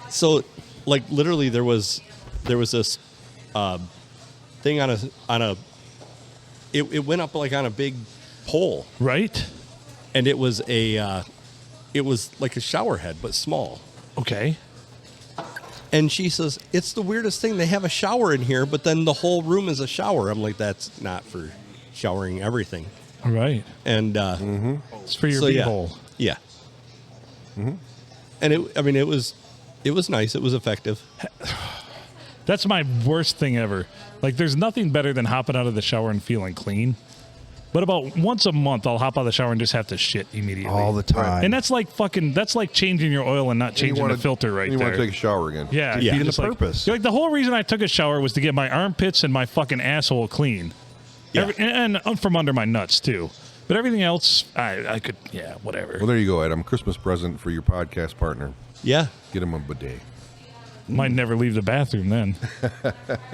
So, like literally, there was this thing on a. It went up like on a big pole, Right? and it was like a shower head but small. Okay. And she says it's the weirdest thing. They have a shower in here, but then the whole room is a shower. I'm like, that's not for showering everything. All right. And It's for your so yeah, beehole. yeah. And it It was nice. It was effective. That's my worst thing ever. Like, there's nothing better than hopping out of the shower and feeling clean. But about once a month, I'll hop out of the shower and just have to shit immediately. All the time. And that's like changing your oil and not changing the filter right you there. want to take a shower again. Yeah. Defeating just the like- purpose. Like, the whole reason I took a shower was to get my armpits and my fucking asshole clean. Yeah. And from under my nuts, too. But everything else, I could, whatever. Well, there you go, Adam. Christmas present for your podcast partner. Yeah. Get him a bidet. Might never leave the bathroom then.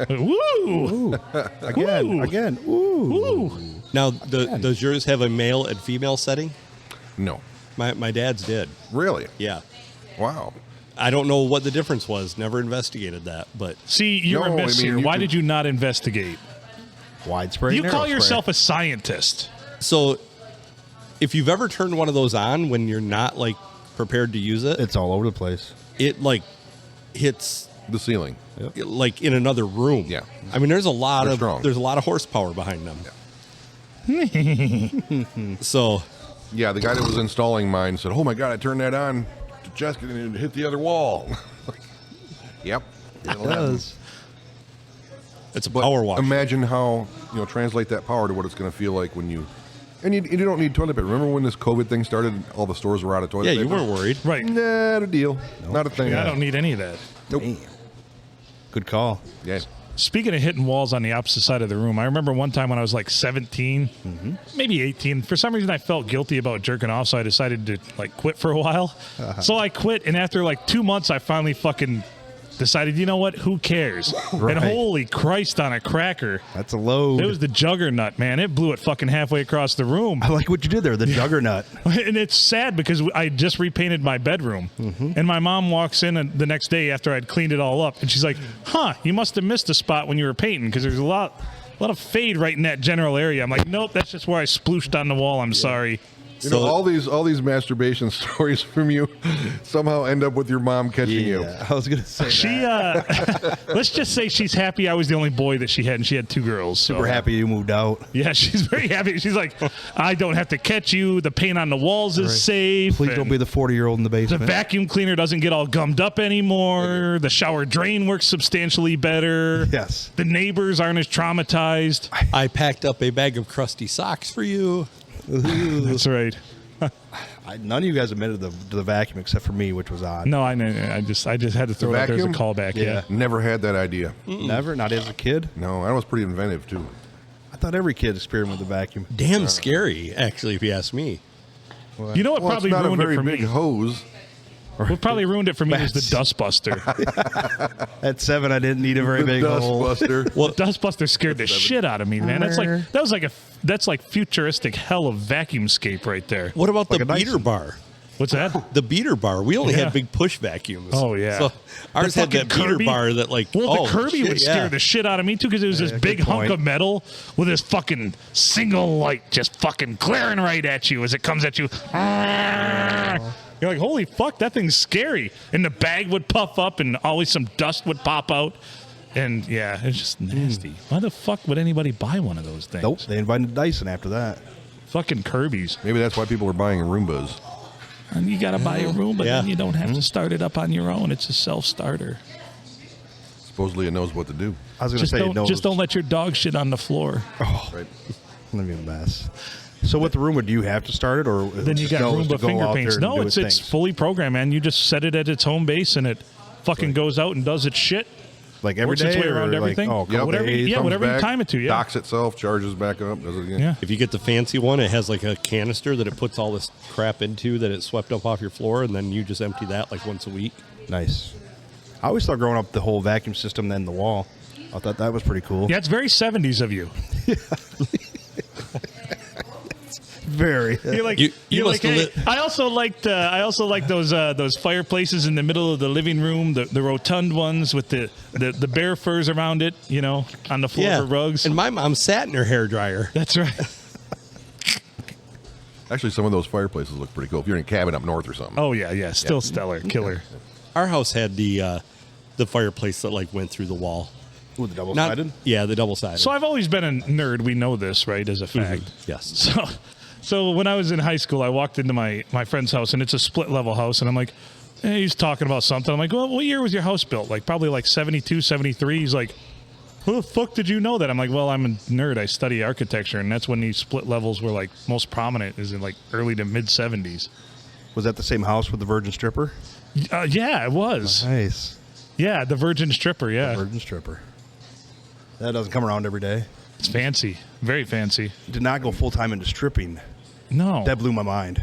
Woo! Ooh. Again. Ooh. Woo! Now, does yours have a male and female setting? No. My dad's did. Really? Yeah. Wow. I don't know what the difference was. Never investigated that, but See, you're No, a I miss mean, here. you Why can- did you not investigate? Widespread. You call yourself a scientist. so if you've ever turned one of those on when you're not like prepared to use it, It's all over the place. it like hits The ceiling. like in another room. Yeah. I mean, there's a lot They're strong. there's a lot of horsepower behind them. So Yeah, the guy that was installing mine said, "Oh my God, I turned that on to just get it and it hit the other wall." Yep. It'll happen. it's a But power wash. imagine how, translate that power to what it's going to feel like when you. And you don't need toilet paper. Remember when this COVID thing started? All the stores were out of toilet Yeah, paper. you weren't worried. Right. Not a deal. Not a thing. I don't need any of that. Nope. Damn. Good call. Yeah. Speaking of hitting walls on the opposite side of the room, I remember one time when I was like 17, maybe 18. For some reason, I felt guilty about jerking off, so I decided to like quit for a while. So I quit, and after like 2 months, I finally fucking decided, you know what? Who cares? Right. And holy Christ on a cracker. That's a load. It was the juggernaut, man. It blew it fucking halfway across the room. I like what you did there. The juggernaut. And it's sad because I just repainted my bedroom. And my mom walks in the next day after I'd cleaned it all up. And she's like, huh, you must have missed a spot when you were painting because there's a lot of fade right in that general area. I'm like, nope, that's just where I splooshed on the wall. I'm sorry. All these masturbation stories from you somehow end up with your mom catching you. Yeah, I was gonna say She, that. let's just say she's happy I was the only boy that she had, and she had 2 girls. So. We're happy you moved out. Yeah, she's very happy. She's like, I don't have to catch you. The paint on the walls is safe. Please don't and be the 40-year-old in the the basement. vacuum cleaner doesn't get all gummed up anymore. The shower drain works substantially better. Yes. The neighbors aren't as traumatized. I packed up a bag of crusty socks for you. That's right. None of you guys admitted to the vacuum except for me, which was odd. No, I know. I just had to throw it out there as a vacuum? callback. Yeah. Never had that idea. Never, not as a kid. No, I was pretty inventive too. I thought every kid experimented with the vacuum. Damn scary, actually, if you ask me. You know what Well, probably it's not a ruined it very for big me? hose. What probably ruined it for me was the Bats. Dustbuster. At 7, I didn't need a very The big hole. Dustbuster. The Dustbuster scared the shit out of me, man. That's like futuristic hell of vacuumscape right there. What about Like the a Dyson. beater bar? What's that? The beater bar. We only Yeah. had big push vacuums. Oh, yeah. So ours The had that fucking beater Kirby? bar that like. Well, oh, the Kirby shit, would yeah. scare the shit out of me too because it was this good big hunk point. of metal with this fucking single light just fucking glaring right at you as it comes at you. You're like, holy fuck, that thing's scary. And the bag would puff up and always some dust would pop out. And yeah, it's just nasty. Why the fuck would anybody buy one of those things? Nope, they invited Dyson after that. Fucking Kirby's. Maybe that's why people are buying Roombas. And you got to buy a room, but Yeah. then you don't have to start it up on your own. It's a self-starter. Supposedly it knows what to do. I was going to say no. Just don't let your dog shit on the floor. Right. Let me a mess. So with the Roomba, do you have to start it, or Then you got knows to Roomba go finger out paints. there and No, do it's things? fully programmed, man. You just set it at its home base, and it fucking goes out and does its shit. like every works day, its way or around like, everything. Oh, Yep. Whatever- days? yeah, Comes whatever you back, time it to, yeah. Docks itself, charges back up, does it again. Yeah. If you get the fancy one, it has like a canister that it puts all this crap into that it swept up off your floor, and then you just empty that like once a week. Nice. I always thought growing up the whole vacuum system, then the wall. I thought that was pretty cool. Yeah, it's very 70s of you. Very. You're like, You you're must like, have hey, I also liked those fireplaces in the middle of the living room, the rotund ones with the bear furs around it, you know, on the floor for rugs. And my mom sat in her hairdryer. That's right. Actually, some of those fireplaces look pretty cool. If you're in a cabin up north or something. Oh yeah, still stellar, killer. Our house had the fireplace that like went through the wall. Ooh, the double Not- sided. Yeah, the double sided. So I've always been a nerd. We know this, right, as a fact. Yes. So when I was in high school, I walked into my friend's house, and it's a split level house, and I'm like, And he's talking about something. I'm like, well, what year was your house built? Like, probably like 72, 73. He's like, who the fuck did you know that? I'm like, well, I'm a nerd. I study architecture, and that's when these split levels were like most prominent, is in like early to mid 70s. Was that the same house with the virgin stripper? Yeah, it was. Nice. Yeah, the virgin stripper, yeah. Virgin stripper. That doesn't come around every day. It's fancy. Very fancy. Did not go full time into stripping. No. That blew my mind.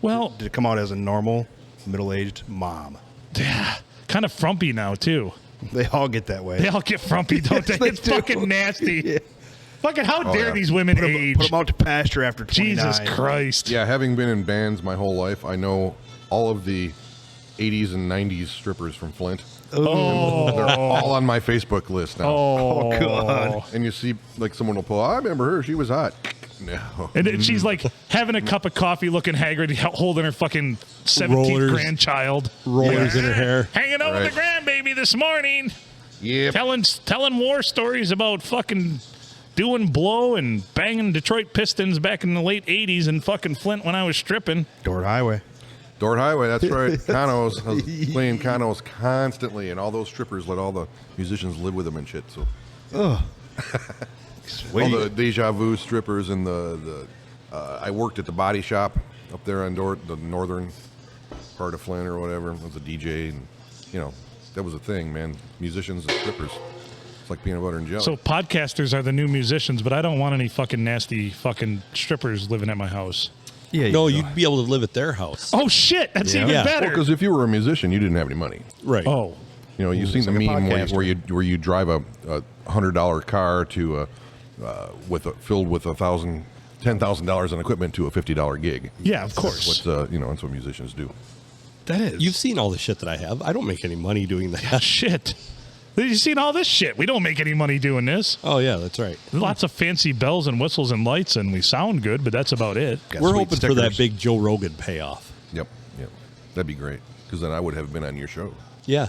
Well, Did it come out as a normal, middle-aged mom? yeah, kind of frumpy now, too. They all get that way. They all get frumpy, don't Yes, they? they It's do. fucking nasty. Yeah. Fucking how dare yeah. these women age? Put them out to pasture after 29. Jesus Christ. Yeah, having been in bands my whole life, I know all of the 80s and 90s strippers from Flint. Oh. They're all on my Facebook list now. Oh, God. And you see, like, someone will pull, I remember her, she was hot. No. And then she's like having a cup of coffee, looking haggard, holding her fucking 17th Rollers. grandchild. Rollers in her hair. Hanging out with Right. the grandbaby this morning. Yep. Telling war stories about fucking doing blow and banging Detroit Pistons back in the late 80s in fucking Flint when I was stripping. Dort Highway. Dort Highway, that's right. Canos. I was playing Canos constantly, and all those strippers let all the musicians live with them and shit. So Ugh. all the Deja Vu strippers and I worked at the body shop up there on Dort, the northern part of Flint or whatever. I was a DJ, and that was a thing, man. Musicians and strippers. It's like peanut butter and jelly. So podcasters are the new musicians, but I don't want any fucking nasty fucking strippers living at my house. Yeah. No, you'd be able to live at their house. Oh shit, that's Yeah. even Yeah. better. because if you were a musician, you didn't have any money. Right. Oh, You've seen the like a meme podcaster. where you drive a $100 car to filled with $10,000 in equipment to a $50 gig. yeah, of course. That's what musicians do. That is. You've seen all the shit that I have. I don't make any money doing that. Shit. You've seen all this shit. We don't make any money doing this. Oh, yeah, that's right. Lots of fancy bells and whistles and lights, and we sound good, but that's about it. Got We're sweet hoping for that stickers. big Joe Rogan payoff. Yep. That'd be great, because then I would have been on your show. Yeah.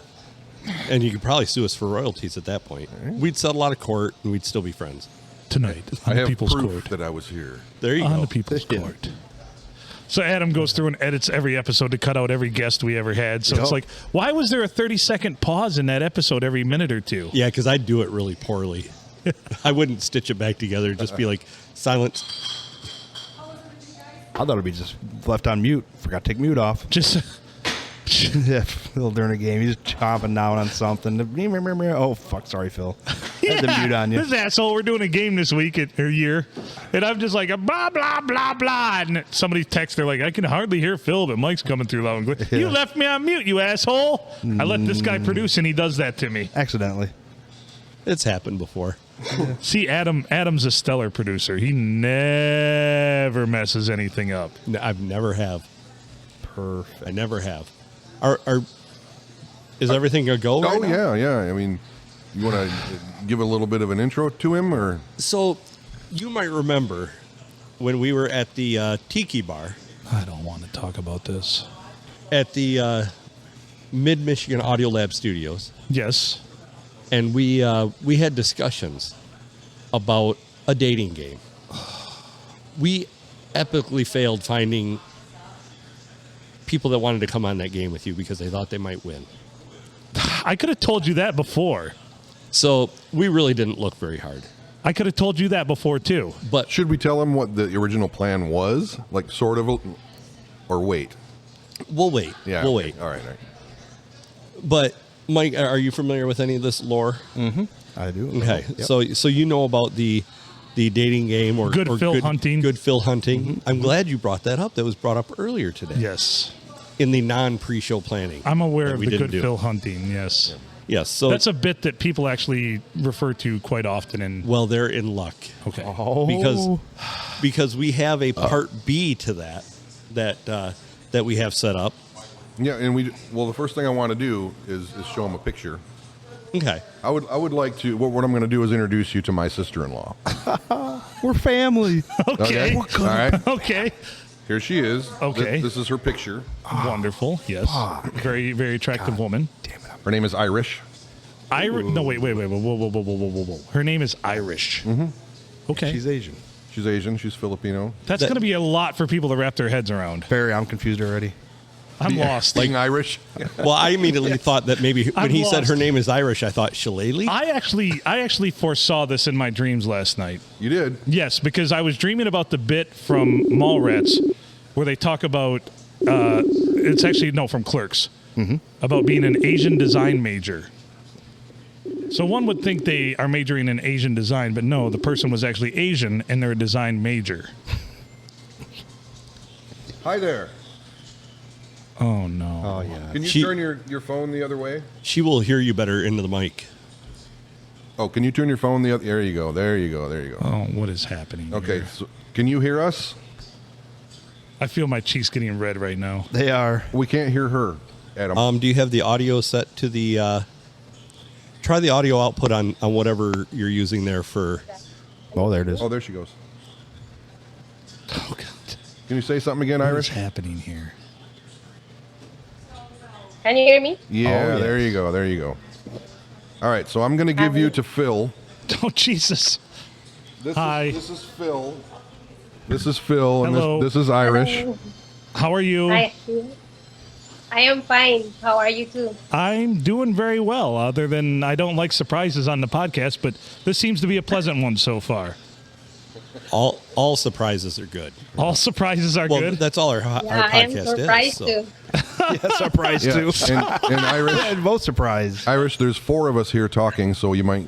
And you could probably sue us for royalties at that point. We'd settle out of court, and we'd still be friends. Tonight I on the have People's proof Court. that I was here. There you On go. the People's Yeah. Court. So Adam goes through and edits every episode to cut out every guest we ever had. So Yep. it's like, why was there a 30-second pause in that episode every minute or two? Yeah, because I'd do it really poorly. I wouldn't stitch it back together. Just be like, silence. I thought it'd be just left on mute. Forgot to take mute off. Just Yeah, Phil during a game, he's chomping down on something. Oh fuck! Sorry, Phil. Had the mute on you. This asshole, we're doing a game this week or year, and I'm just like blah blah blah blah, and somebody texts, they're like, I can hardly hear Phil, but Mike's coming through loud and clear. You left me on mute, you asshole. I let this guy produce, and he does that to me. Accidentally. It's happened before. See, Adam's a stellar producer. He never messes anything up. I've never have. Perfect. I never have. Is everything a go right Oh now? yeah. I mean, you want to give a little bit of an intro to him, or So, you might remember when we were at the Tiki Bar I don't want to talk about this. at the Mid-Michigan Audio Lab Studios, Yes. and we had discussions about a dating game. We epically failed finding people that wanted to come on that game with you because they thought they might win. I could have told you that before. So we really didn't look very hard. I could have told you that before, too. But should we tell him what the original plan was? Like, sort of, or wait? we'll wait. Yeah. We'll okay. wait. All right. But Mike, are you familiar with any of this lore? I do. Okay. Yep. So you know about the dating game or Good Phil hunting. Good Phil hunting. I'm glad you brought that up. That was brought up earlier today. Yes. In the non-pre-show planning. I'm aware that of we the didn't Good do. Phil hunting, yes. Yes. So That's a bit that people actually refer to quite often. And well, they're in luck. okay. Oh. Because we have a part B to that we have set up. Yeah, and the first thing I want to do is show him a picture. Okay. I would like to. What I'm going to do is introduce you to my sister-in-law. We're family. Okay. All right. Okay. Here she is. Okay. This is her picture. Wonderful. Yes. Very, very attractive woman. Damn it. Her name is Irish. No, wait. Whoa. Her name is Irish. Mm-hmm. Okay. She's Asian. She's Asian. She's Filipino. That's going to be a lot for people to wrap their heads around. Barry, I'm confused already. I'm lost. Being Irish. Well, I immediately thought that maybe when I'm he said her lost. name is Irish, I thought Shillelagh. I actually foresaw this in my dreams last night. You did. Yes, because I was dreaming about the bit from Mallrats where they talk about it's actually from Clerks about being an Asian design major. So one would think they are majoring in Asian design, but no, the person was actually Asian and they're a design major. Hi there. Oh no. Oh yeah. Can you She- turn your phone the other way? She will hear you better into the mic. Oh, can you turn your phone the other? There you go. There you go. There you go. Oh, what is happening? Okay. here? So, can you hear us? I feel my cheeks getting red right now. They are. We can't hear her. Adam. Do you have the audio set to the? Try the audio output on whatever you're using there for. Oh, there it is. Oh, there she goes. Oh God. Can you say something again, What is Irish? happening here? Can you hear me? Yeah, Oh, there yes. you go. There you go. All right, so I'm going to give you to Phil. Oh Jesus. This Hi. This is Phil. This is Phil, and Hello. this is Irish. Hello. How are you? Hi. I am fine. How are you too? I'm doing very well, other than I don't like surprises on the podcast, but this seems to be a pleasant one so far. All surprises are good. All surprises are Well, good. that's all our Yeah, I am podcast surprised is. too. Yeah, surprised Yeah, too. and Irish. And both surprised. Irish, there's four of us here talking, so you might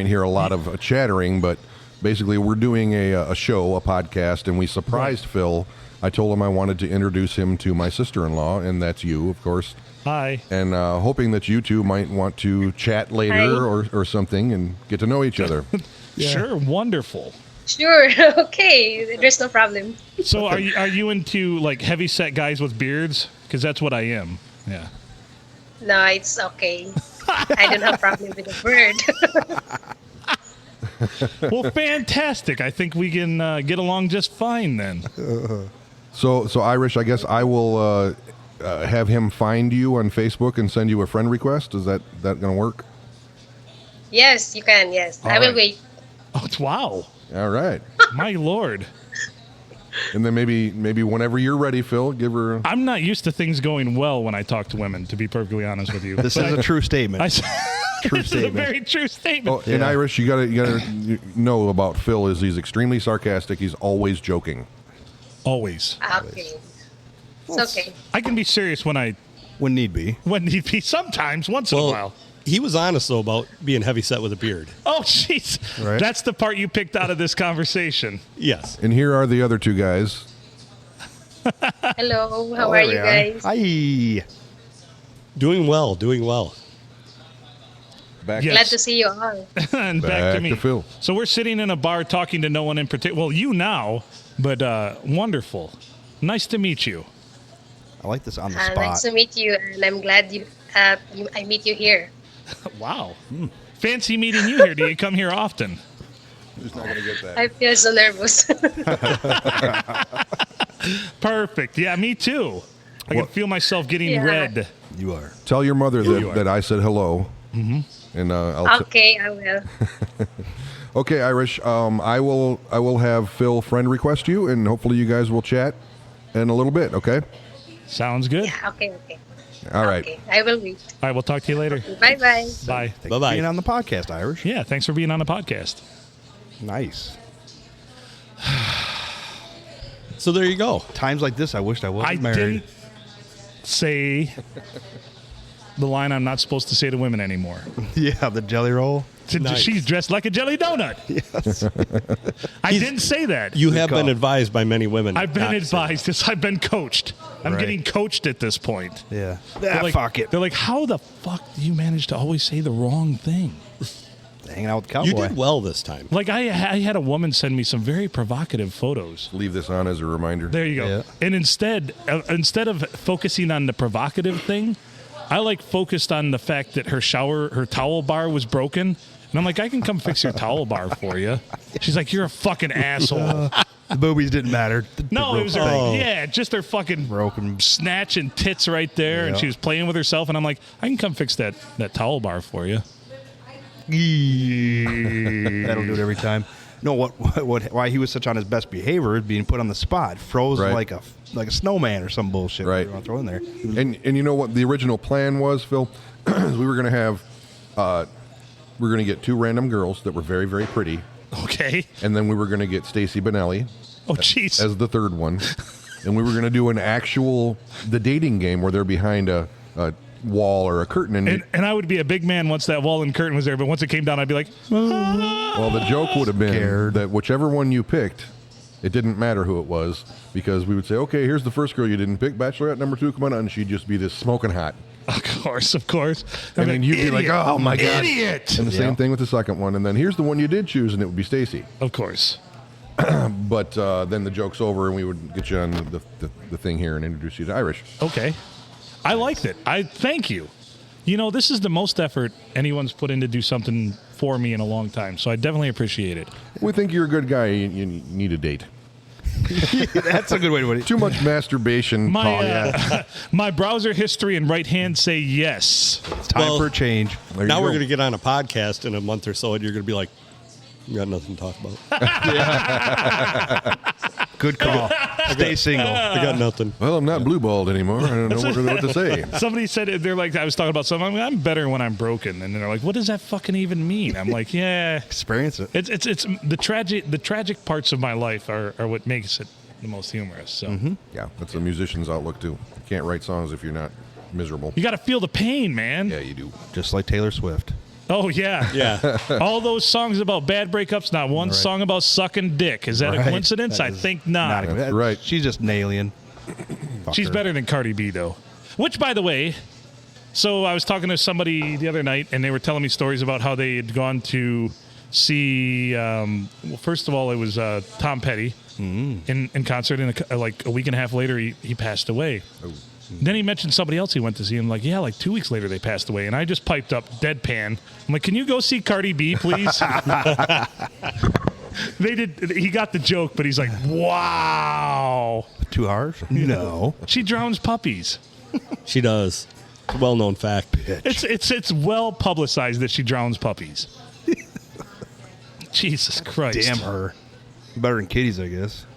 hear a lot of chattering, but basically we're doing a show, a podcast, and we surprised Phil. I told him I wanted to introduce him to my sister-in-law, and that's you, of course, Hi. and hoping that you two might want to chat later Hi. or something and get to know each other. Sure, wonderful. Sure. Okay. There's no problem. So are you into like heavy set guys with beards? Because that's what I am. Yeah. No, it's okay. I don't have problem with the bird. Well, fantastic. I think we can get along just fine then. So Irish, I guess I will have him find you on Facebook and send you a friend request. Is that going to work? Yes, you can. Yes, I All will right. wait. Oh, wow. All right. My Lord. And then maybe whenever you're ready, Phil, give her. I'm not used to things going well when I talk to women, to be perfectly honest with you. This is a true statement. True This is a statement. very true statement. Oh, in Yeah. Irish, you gotta know about Phil is he's extremely sarcastic. He's always joking. Always. Okay. It's okay. I can be serious when When need be. need be. Sometimes, once in a Well, while. he was honest though about being heavy set with a beard. Oh, jeez. Right. That's the part you picked out of this conversation. Yes. And here are the other two guys. Hello. How Oh, are there you we guys? Hi. Doing well. Doing well. Back, Yes. Glad to see you all. And back back to me. to Phil. So we're sitting in a bar talking to no one in particular. Well, you now, but wonderful. Nice to meet you. I like this on the Nice spot. to meet you, and I'm glad I meet you here. Wow. Fancy meeting you here. Do you come here often? Just not gonna get that. I feel so nervous. Perfect. Yeah, me too. I can What- feel myself getting Yeah. red. You are. Tell your mother you are. that I said hello. Mm-hmm. And I'll. Okay, I will. Okay, Irish. I will have Phil friend request you, and hopefully you guys will chat in a little bit. Okay. Sounds good. Yeah. Okay. Okay. All right. Okay. I will wait. All right, we'll talk to you later. Bye. Bye. Bye. Thanks for Bye-bye. being on the podcast, Irish. Yeah, thanks for being on the podcast. Nice. So there you go. Times like this, I wished I wasn't I married. didn't say the line I'm not supposed to say to women anymore. Yeah, the jelly roll. Nice. She's dressed like a jelly donut. Yes. I didn't say that. You have call. been advised by many women. I've been not to say advised this. I've been coached. I'm Right. getting coached at this point. Yeah. They're like, Fuck it. They're like, how the fuck do you manage to always say the wrong thing? Hanging out with the that. cowboy. You did well this time. Like I had a woman send me some very provocative photos. Leave this on as a reminder. There you go. Yeah. And instead of focusing on the provocative thing, I focused on the fact that her towel bar was broken. And I'm like, I can come fix your towel bar for you. She's like, you're a fucking asshole. The boobies didn't matter. The No, it was her, just her fucking broken. snatch and tits right there. And Yeah. she was playing with herself. And I'm like, I can come fix that towel bar for you. That'll do it every time. No, why he was such on his best behavior is being put on the spot, froze Right. like a like a snowman or some bullshit. Right. We want to throw in there. And you know what the original plan was, Phil? We were going to have, we were going to get 2 random girls that were very, very pretty. Okay. And then we were going to get Stacy Benelli Oh, jeez. as the third one. And we were going to do the dating game where they're behind a wall or a curtain. And I would be a big man once that wall and curtain was there, but once it came down, I'd be like, well, the joke would have been that whichever one you picked, it didn't matter who it was, because we would say, okay, here's the first girl you didn't pick, Bachelorette number 2, come on, and she'd just be this smoking hot. Of course. And then you'd be like, oh my God. Idiot! And the same thing with the second one. And then here's the one you did choose, and it would be Stacy. Of course. But then the joke's over, and we would get you on the thing here and introduce you to Irish. Okay. I liked it. I thank you. You know, this is the most effort anyone's put in to do something for me in a long time, so I definitely appreciate it. We think you're a good guy. You need a date. That's a good way to put it. Too much masturbation talk. My browser history and right hand say yes. It's time for a change. Now we're going to get on a podcast in a month or so, and you're going to be like, you got nothing to talk about. Good call. Stay single. I got nothing. Well, I'm not blue-balled anymore. I don't know what to say. Somebody said it, they're like, I was talking about something. I'm better when I'm broken, and they're like, what does that fucking even mean? I'm like, yeah, Experience it. it's the tragic parts of my life are what makes it the most humorous. So Yeah, that's a musician's outlook, too. You can't write songs if you're not miserable. you got to feel the pain, man. Yeah, you do. Just like Taylor Swift. Oh yeah, Yeah. All those songs about bad breakups, not one song about sucking dick. Is that a Right. coincidence? That I is think not. That's right. She's just an alien. She's better than Cardi B, though. Which, by the way, so I was talking to somebody the other night, and they were telling me stories about how they had gone to see. Well, first of all, it was Tom Petty in concert, and like a week and a half later, he passed away. Oh. Then he mentioned somebody else he went to see, and like 2 weeks later they passed away, and I just piped up deadpan. I'm like, can you go see Cardi B, please? They did. He got the joke, but he's like, wow. Too harsh? No. She drowns puppies. She does. It's a well-known fact. It's well publicized that she drowns puppies. Jesus Christ! Damn her. Better than kitties, I guess.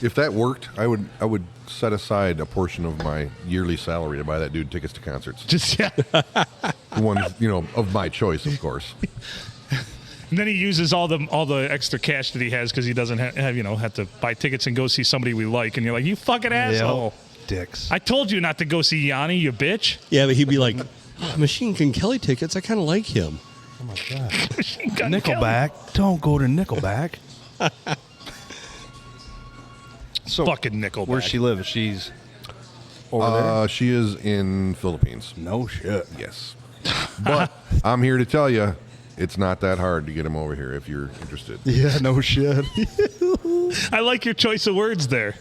If that worked, I would set aside a portion of my yearly salary to buy that dude tickets to concerts. Just One, of my choice, of course. And then he uses all the extra cash that he has because he doesn't have to buy tickets and go see somebody we like. And you're like, you fucking asshole! Dicks. I told you not to go see Yanni, you bitch. Yeah, but he'd be like, Machine Gun Kelly tickets, I kind of like him. Oh, my God. Gun Nickelback. Don't go to Nickelback. So, Fucking Nickelback. where she live? She's over there? She is in Philippines. No shit. Yes. But I'm here to tell you, it's not that hard to get him over here if you're interested. Yeah, no shit. I like your choice of words there.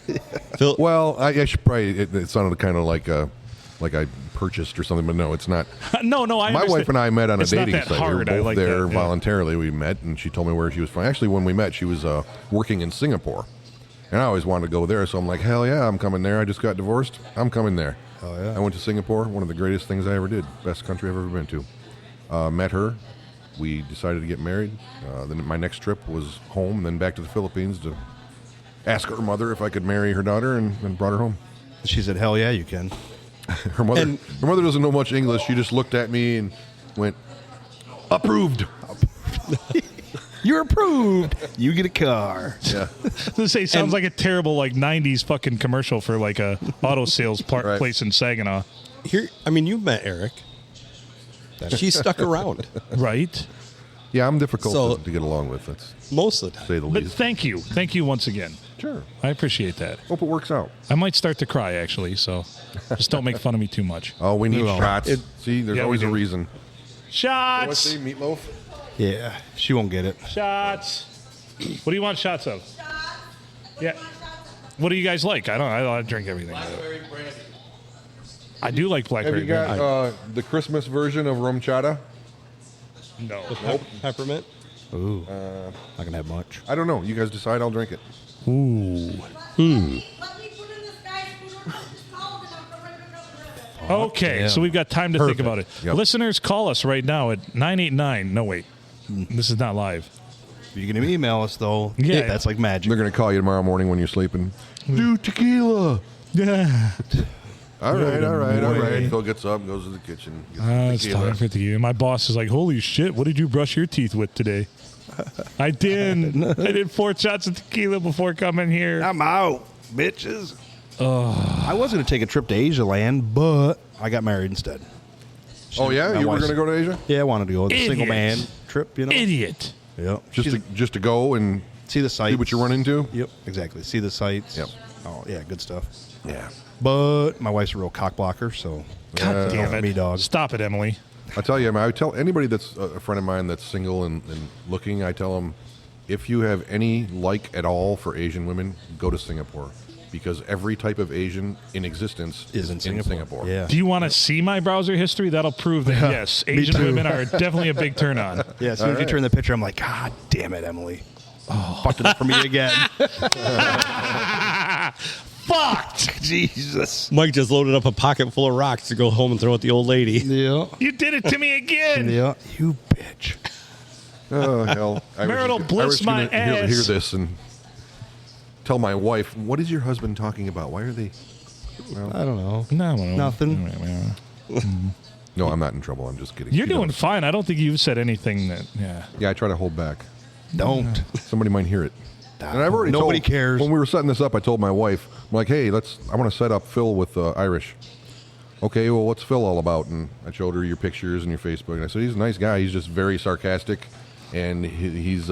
Phil, Well, I should probably. It sounded kind of like I purchased or something, but no, it's not. No, I My understand. wife and I met on a It's not dating that site. hard. We I were both like there that, yeah. voluntarily. We met, and she told me where she was from. Actually, when we met, she was working in Singapore, and I always wanted to go there. So I'm like, hell yeah, I'm coming there. I just got divorced. I'm coming there. Oh, yeah. I went to Singapore. One of the greatest things I ever did. Best country I've ever been to. Met her. We decided to get married. Then my next trip was home, then back to the Philippines to ask her mother if I could marry her daughter, and then brought her home. She said, hell yeah, you can. Her mother doesn't know much English. She just looked at me and went, approved. You're approved. You get a car. Yeah. Let's say sounds like a terrible 90s fucking commercial for like a auto sales Right. place in Saginaw. you met Eric. She stuck around Right? Yeah, I'm difficult So- to get along with, let's most of the time. say the But least. thank you once again. Sure. I appreciate that. Hope it works out. I might start to cry actually, so just don't make fun of me too much. Oh, we need will. shots. See, there's Yeah, we always a do. reason. Shots! Meatloaf? Yeah, she won't get it. Shots! What do you want shots of? Yeah. What do you guys like? I don't drink everything. I do like Have blackberry you got brandy. the Christmas version of rum chata? No. Peppermint. Ooh. Not going to have much. I don't know. You guys decide. I'll drink it. Ooh. Let me put in this guy's food. It's cold enough to render it over. Okay, damn. so we've got time to think about it. Yep. Listeners, call us right now at 989. No, wait. This is not live. You're going to email us, though. Yeah. That's like magic. They're going to call you tomorrow morning when you're sleeping. Do tequila. Yeah. All right. boy. Phil gets up, goes to the kitchen. Gets It's tequila. time for tequila. My boss is like, "Holy shit! What did you brush your teeth with today?" I did 4 shots of tequila before coming here. I'm out, bitches. I was going to take a trip to Asia land, but I got married instead. Oh yeah, My you were wife's- going to go to Asia Yeah, I wanted to go. The single man Idiot. trip, you know. Idiot. Yep. just to go and see the sights. see what you run into. Yep, exactly. See the sights. Yep. Oh yeah, good stuff. Yeah. But my wife's a real cock blocker, so God damn it. me, dog. Stop it, Emily. I tell you, I tell anybody that's a friend of mine that's single and looking, I tell them, if you have any like at all for Asian women, go to Singapore. Because every type of Asian in existence is in Singapore. Yeah. Do you want to see my browser history? That'll prove that, yes, Asian too. women are definitely a big turn on. Yeah, as soon as you turn the picture, I'm like, God damn it, Emily. Oh, fucked it up for me again. Fucked! Jesus. Mike just loaded up a pocket full of rocks to go home and throw at the old lady. Yeah. You did it to me again! Yeah. You bitch. Oh hell! Marital bliss my hear ass. this and tell my wife, what is your husband talking about? Why are they? I don't know. No, Nothing. No, I'm not in trouble. I'm just kidding. You're She doing knows. fine. I don't think you've said anything that, yeah. Yeah, I try to hold back. Don't. Somebody might hear it. And I've already Nobody told, cares. When we were setting this up, I told my wife, I'm like, hey, I want to set up Phil with Irish. Okay, well, what's Phil all about? And I showed her your pictures and your Facebook, and I said, he's a nice guy. He's just very sarcastic, and he's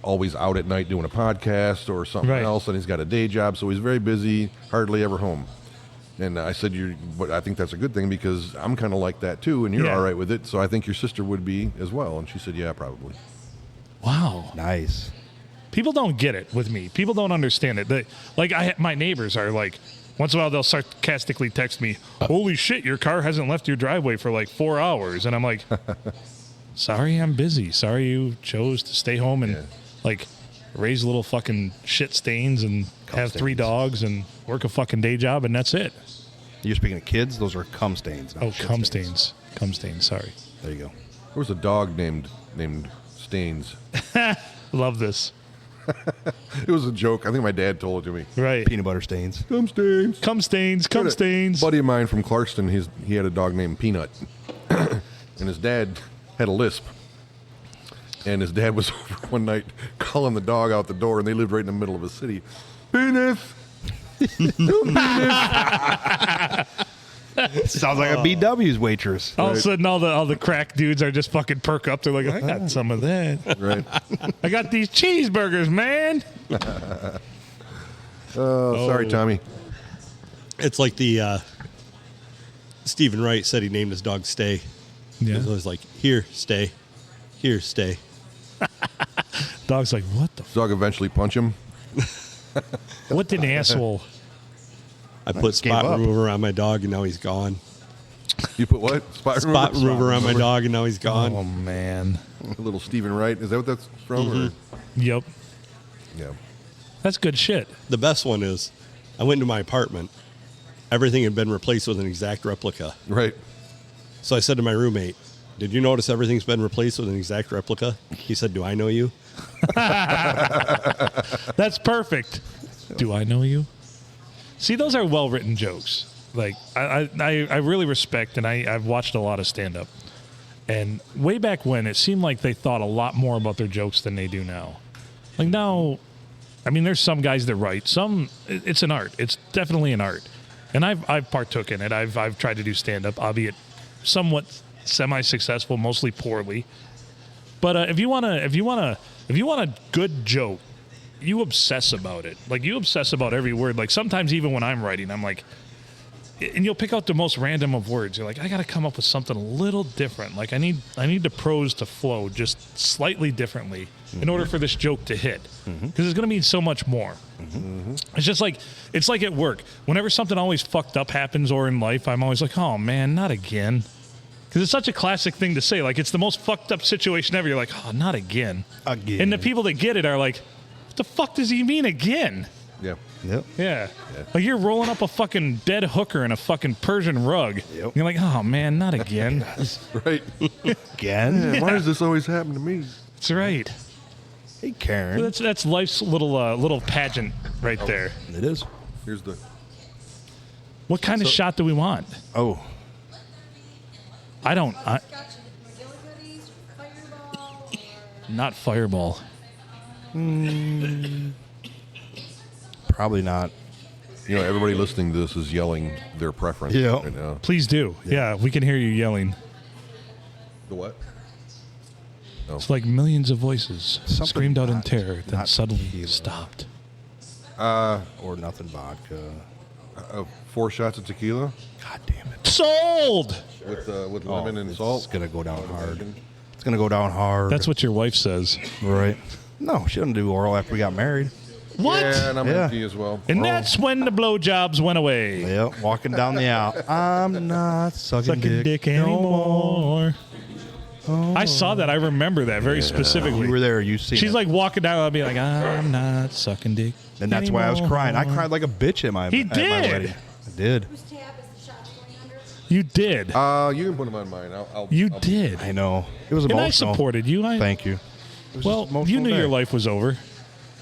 always out at night doing a podcast or something Right. else, and he's got a day job, so he's very busy, hardly ever home. And I said, but I think that's a good thing because I'm kind of like that too, and you're Yeah. all right with it, so I think your sister would be as well. And she said, yeah, probably. Wow. Nice. People don't get it with me. People don't understand it. My neighbors are like, once in a while they'll sarcastically text me, "Holy shit, your car hasn't left your driveway for like 4 hours," and I'm like, "Sorry, I'm busy. Sorry, you chose to stay home and like raise little fucking shit stains and have 3 dogs and work a fucking day job, and that's it." You're speaking of kids? Those are cum stains. not Oh, shit cum stains. Cum stains. Sorry. There you go. There was a dog named Stains. Love this. It was a joke. I think my dad told it to me. Right. Peanut butter stains. Cum Stains. Cum stains. Cum stains. A buddy of mine from Clarkston, he had a dog named Peanut. And his dad had a lisp. And his dad was over one night calling the dog out the door, and they lived right in the middle of a city. Peanut! Sounds like a BW's waitress. All of a sudden, all the crack dudes are just fucking perk up. They're like, "I got some of that. Right. I got these cheeseburgers, man." Sorry, Tommy. It's like the Stephen Wright said he named his dog Stay. Yeah. It was like, here, stay. Here, stay. Dog's like, "What the? Dog eventually punch him. What an asshole!" I put gave spot up. remover on my dog, and now he's gone. You put what? Spot remover on my dog, and now he's gone. Oh man. A little Stephen Wright. Is that what that's from? Or? Yep. Yeah. That's good shit. The best one is, I went into my apartment. Everything had been replaced with an exact replica. Right. So I said to my roommate, "Did you notice everything's been replaced with an exact replica?" He said, "Do I know you?" That's perfect. Do I know you? See, those are well written jokes. Like I really respect, and I've watched a lot of stand up. And way back when, it seemed like they thought a lot more about their jokes than they do now. Like now, I mean, there's some guys that write. Some, it's an art. It's definitely an art. And I've partook in it. I've tried to do stand up, albeit somewhat semi-successful, mostly poorly. But if you want a good joke, you obsess about it. Like, you obsess about every word. Like, sometimes even when I'm writing, I'm like, and you'll pick out the most random of words. You're like, I got to come up with something a little different. Like, I need the prose to flow just slightly differently in order for this joke to hit. Because it's going to mean so much more. It's just like, it's like at work. Whenever something always fucked up happens or in life, I'm always like, oh man, not again. Because it's such a classic thing to say. Like, it's the most fucked up situation ever. You're like, oh, not again. Again. And the people that get it are like, what the fuck does he mean again? Yeah. Yep. Yeah. Like, you're rolling up a fucking dead hooker in a fucking Persian rug. Yep. You're like, oh man, not again. Right. Again? Yeah, why does this always happen to me? That's right. Hey, Karen. That's life's little pageant right there. It is. Here's the What kind of shot do we want? Oh, I don't. Scotch McGillicuddy's, Fireball, or Not Fireball. probably not. You know, everybody listening to this is yelling their preference Yeah. right now. Please do. Yeah, we can hear you yelling. The what? It's like millions of voices Something screamed out in not- terror, then not suddenly tequila. stopped. Or nothing vodka. 4 shots of tequila God damn it. Sold! with lemon and salt. It's going to go down hard. It's going to go down hard. That's what your wife says. Right. No, she doesn't do oral after we got married. What? Yeah, and I'm Yeah. empty as well. And that's when the blowjobs went away. Yep, walking down the aisle. I'm not sucking, Sucking dick anymore. I saw that. I remember that very specifically. You were there. You seen She's it. like walking down. I'll be like, I'm not sucking dick. And that's why I was crying. I anymore. cried like a bitch at my, He at my did. wedding. I did. whose tab is the shots going under? You did. You can put them on mine. You I'll- did. I know. It was And emotional. I supported you. Thank you. It was Well, just an emotional you knew day. your life was over.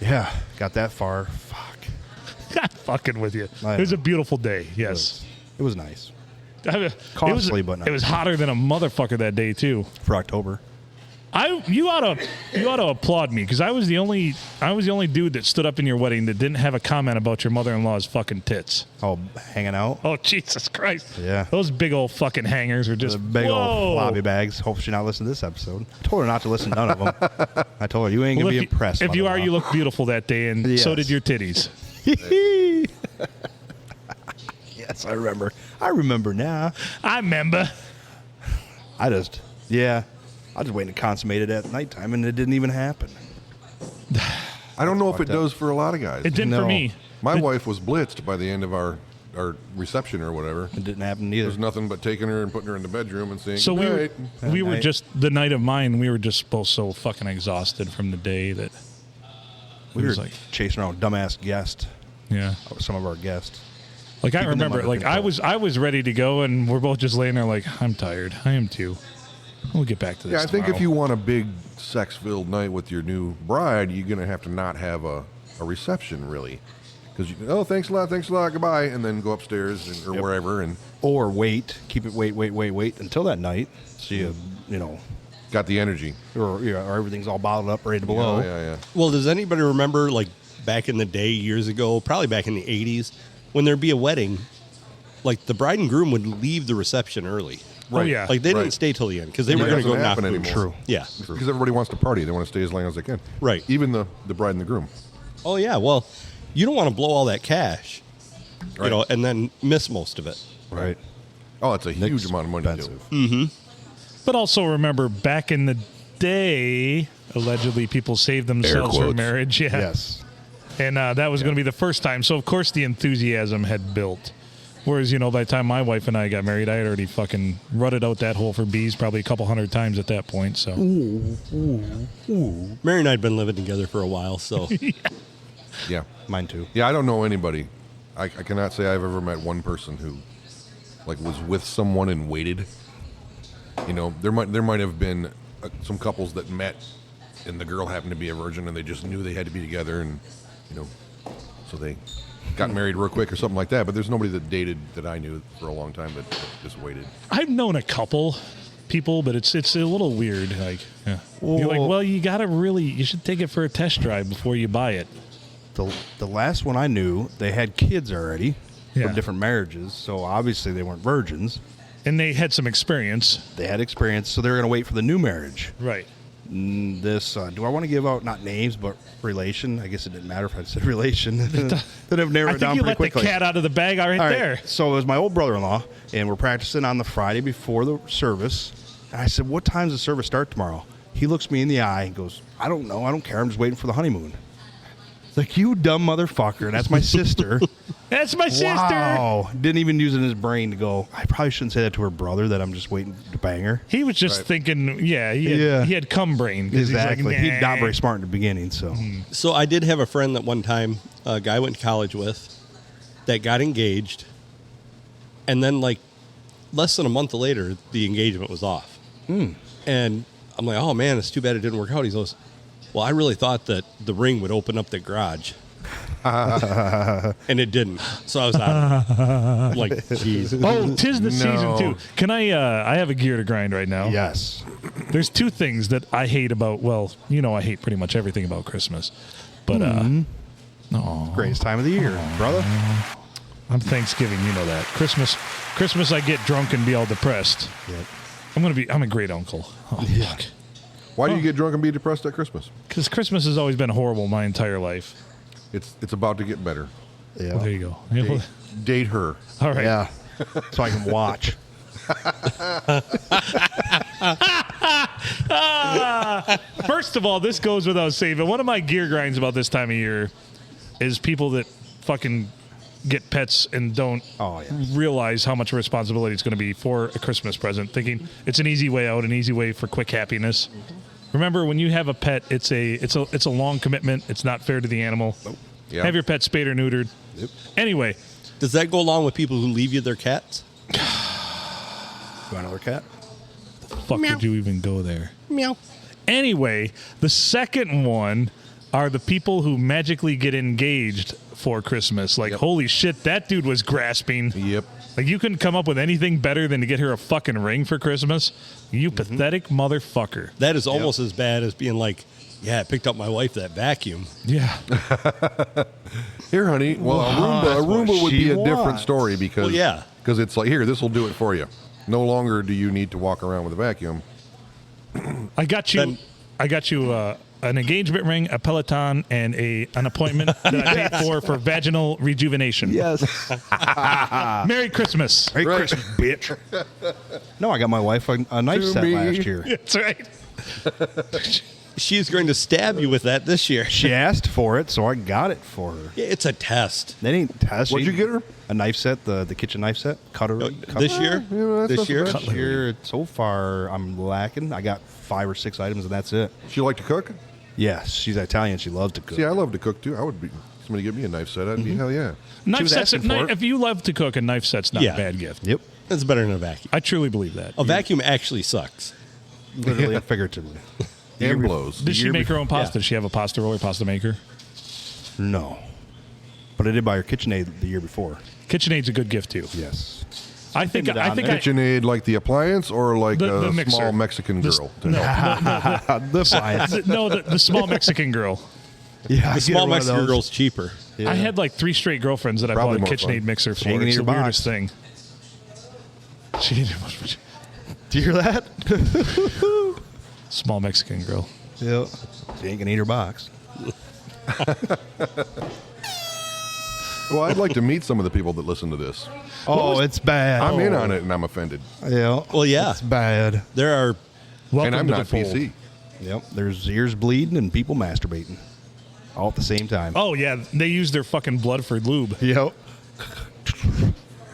Yeah, got that far. Fuck. I'm fucking with you. I It was know. a beautiful day. Yes. It was nice it Costly, was, but nice. It was hotter than a motherfucker that day too. for October. You ought to applaud me because I was the only dude that stood up in your wedding that didn't have a comment about your mother-in-law's fucking tits. Oh, hanging out. Oh Jesus Christ! Yeah. those big old fucking hangers are just The big whoa. old floppy bags. Hope she not listen to this episode. I told her not to listen to none of them. I told her you ain't Well, gonna be if impressed. if you are, you mother-in-law. look beautiful that day, and so Yes. did your titties. Yes, I remember. I remember now. I remember. I just waiting to consummate it at nighttime, and it didn't even happen. I don't know if it Fucked up. does for a lot of guys. It didn't for No. me. My wife was blitzed by the end of our reception or whatever. It didn't happen either. There's nothing but taking her and putting her in the bedroom and saying, So "Good night." we were night. just the night of mine. We were just both so fucking exhausted from the day that We it were was like, chasing around dumbass guests. yeah. Some of our guests. Like I Keeping them remember, under like control. I was ready to go, and we're both just laying there like, I'm tired. I am too. We'll get back to this. Yeah, I think if tomorrow. you want a big sex-filled night with your new bride, you're going to have to not have a reception, really. Because, thanks a lot, goodbye, and then go upstairs or wherever and Or keep it wait until that night. So you got the energy. or everything's all bottled up, ready to blow. Oh, yeah. Well, does anybody remember, like, back in the day, years ago, probably back in the 80s, when there'd be a wedding, like, the bride and groom would leave the reception early. Oh, yeah. Like, they Right. didn't stay till the end because they It were going to go doesn't knock happen boots. anymore. True. Yeah. Because everybody wants to party. They want to stay as long as they can. Right. Even the bride and the groom. Oh, yeah. Well, you don't want to blow all that cash, Right. and then miss most of it. Right. Oh, it's a huge amount of money to do. Expensive. But also remember, back in the day, allegedly people saved themselves for quotes. marriage. Yeah. Yes. And that was going to be the first time. So, of course, the enthusiasm had built. Whereas, by the time my wife and I got married, I had already fucking rutted out that hole for bees probably a couple hundred times at that point. So, Mary and I had been living together for a while, so Yeah. Mine too. Yeah, I don't know anybody. I cannot say I've ever met one person who, like, was with someone and waited. There might have been some couples that met, and the girl happened to be a virgin, and they just knew they had to be together, and so they got married real quick or something like that. But there's nobody that dated that I knew for a long time that just waited. I've known a couple people, but it's a little weird. Like, yeah. You're like, well, you should take it for a test drive before you buy it. The last one I knew, they had kids already Yeah. from different marriages, so obviously they weren't virgins. And they had some experience. They had experience, so they were going to wait for the new marriage. Right. This, do I want to give out not names, but relation? I guess it didn't matter if I said relation. Then I've narrowed I it think down you pretty let quickly. the cat out of the bag right All right, there. so it was my old brother-in-law, and we're practicing on the Friday before the service. And I said, what time does the service start tomorrow? He looks me in the eye and goes, I don't know. I don't care. I'm just waiting for the honeymoon. It's like, you dumb motherfucker. And that's my sister. That's my sister. Wow. Didn't even use it in his brain to go, I probably shouldn't say that to her brother, that I'm just waiting to bang her. He was just Right. thinking, he had cum brain. 'cause Exactly. He's like, He's not very smart in the beginning, so. So I did have a friend that one time, a guy I went to college with, that got engaged, and then like less than a month later, the engagement was off. And I'm like, oh man, it's too bad it didn't work out. He goes, well, I really thought that the ring would open up the garage. And it didn't. So I was out of it. Like, jeez. Oh, 'tis the season No. too. Can I have a gear to grind right now. Yes. There's two things that I hate about, well, I hate pretty much everything about Christmas. But Greatest time of the year, brother. I'm Thanksgiving, you know that. Christmas I get drunk and be all depressed. Yep. I'm a great uncle. Oh, fuck. Why do you get drunk and be depressed at Christmas? Because Christmas has always been horrible my entire life. It's about to get better. Yeah. Well, there you go. Yeah, well, Date her. all right. Yeah. So I can watch. First of all, this goes without saying, but one of my gear grinds about this time of year is people that fucking get pets and don't Oh, yeah. realize how much responsibility it's going to be for a Christmas present, thinking it's an easy way out, an easy way for quick happiness. Remember, when you have a pet, it's a long commitment. It's not fair to the animal. Yeah. Have your pet spayed or neutered. Yep. Anyway, Does that go along with people who leave you their cats? You want another cat? fuck did you even go there? Meow. Anyway, the second one are the people who magically get engaged for Christmas. Like, holy shit, that dude was grasping. Yep. Like, you couldn't come up with anything better than to get her a fucking ring for Christmas? You pathetic motherfucker. That is almost as bad as being like, yeah, I picked up my wife that vacuum. Yeah. Here, honey. Well, a Roomba would she be a different wants. story because Well, yeah. because it's like, here, this will do it for you. No longer do you need to walk around with a vacuum. I got you. Then- I got you an engagement ring, a Peloton, and an appointment that I paid for vaginal rejuvenation. Yes. Merry Christmas. Merry Christmas, bitch. No, I got my wife a knife To set me. last year. That's right. She's going to stab you with that this year. She asked for it, so I got it for her. Yeah, it's a test. They didn't test. What'd you get her? A knife set, the kitchen knife set, cutter. This year? Yeah, that's This not year? bad. This year, so far, I'm lacking. I got 5 or 6 items, and that's it. She like to cook? Yes, she's Italian. She loves to cook. See, I love to cook too. I would be somebody give me a knife set. I'd be hell yeah. Knife was sets. asking for it. If you love to cook, a knife set's not Yeah. a bad gift. Yep. It's better than a vacuum. I truly believe that. A vacuum actually sucks. Literally and figuratively. And blows. Does she year make her own pasta? yeah. Does she have a pasta roller, pasta maker? No. But I did buy her KitchenAid the year before. KitchenAid's a good gift too. Yes. I think. Depended I on think. the I, KitchenAid like the appliance or like The a mixer. small Mexican The- girl? The science. no, the small Mexican girl. Yeah, The small Mexican girl's cheaper. Yeah. I had like 3 straight girlfriends that Probably I bought a more KitchenAid fun. mixer for. Hanging in It's the your weirdest box. thing. She Do you hear that? small Mexican girl. Yeah. She ain't gonna eat her box. Well, I'd like to meet some of the people that listen to this. Oh, it's bad. I'm in on it and I'm offended. Yeah. Well, yeah. It's bad. There are Welcome and I'm to not the fold. PC. Yep. There's ears bleeding and people masturbating. All at the same time. Oh yeah, they use their fucking blood for lube. Yep.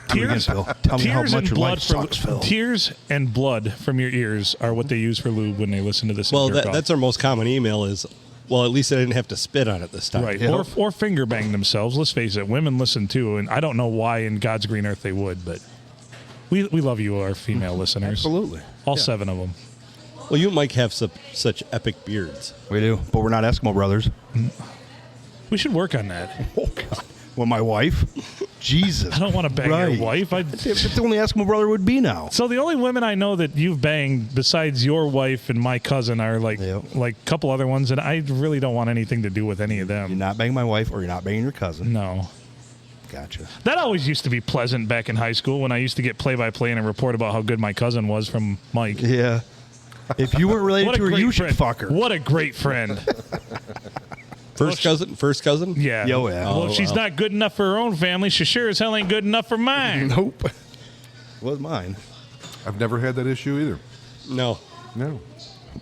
Tears, Phil. Tell me how tears much and your blood life sucks, Phil. tears and blood from your ears are what they use for lube when they listen to this. and well, jerk off. that's our most common email is, well, at least I didn't have to spit on it this time. right. Yep. Or finger bang themselves. Let's face it, women listen too, and I don't know why in God's green earth they would, but we love you, our female listeners. Absolutely. All 7 of them. Well, you might have such epic beards. We do. But we're not Eskimo brothers. We should work on that. Oh, God. Well, my wife? Jesus. I don't want to bang Right. your wife. If the only Eskimo brother would be now. So the only women I know that you've banged besides your wife and my cousin are like Yep. like a couple other ones, and I really don't want anything to do with any of You're them. not banging my wife or you're not banging your cousin. No. Gotcha. That always used to be pleasant back in high school when I used to get play-by-play and a report about how good my cousin was from Mike. Yeah. If you weren't related to her, you should friend. fuck her. What a great friend. First cousin? Yeah. Yo, yeah. Well, Oh, if she's wow. not good enough for her own family, she sure as hell ain't good enough for mine. Nope. Was mine. I've never had that issue either. No. No.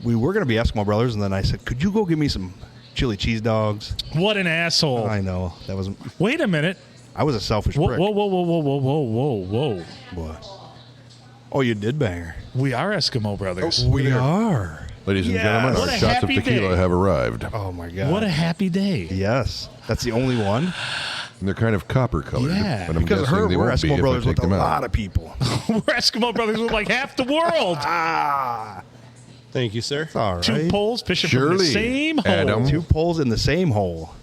We were going to be Eskimo brothers, and then I said, could you go give me some chili cheese dogs? What an asshole. I know. That wasn't. Wait a minute. I was a selfish Whoa, prick. whoa, whoa, whoa, whoa, whoa, whoa, whoa, whoa. What? Oh, you did bang her. We are Eskimo brothers. We are. Ladies and Yeah, gentlemen, what our a shots of happy tequila day. have arrived. Oh, my God. What a happy day. Yes. That's the only one. And they're kind of copper colored. Yeah. But I'm Because of guessing her, they we're won't be Eskimo if I brothers take with a them out. lot of people. We're Eskimo brothers with like half the world. Ah. Thank you, sir. It's all right. 2 poles fishing from the Surely, same hole. Adam. 2 poles in the same hole.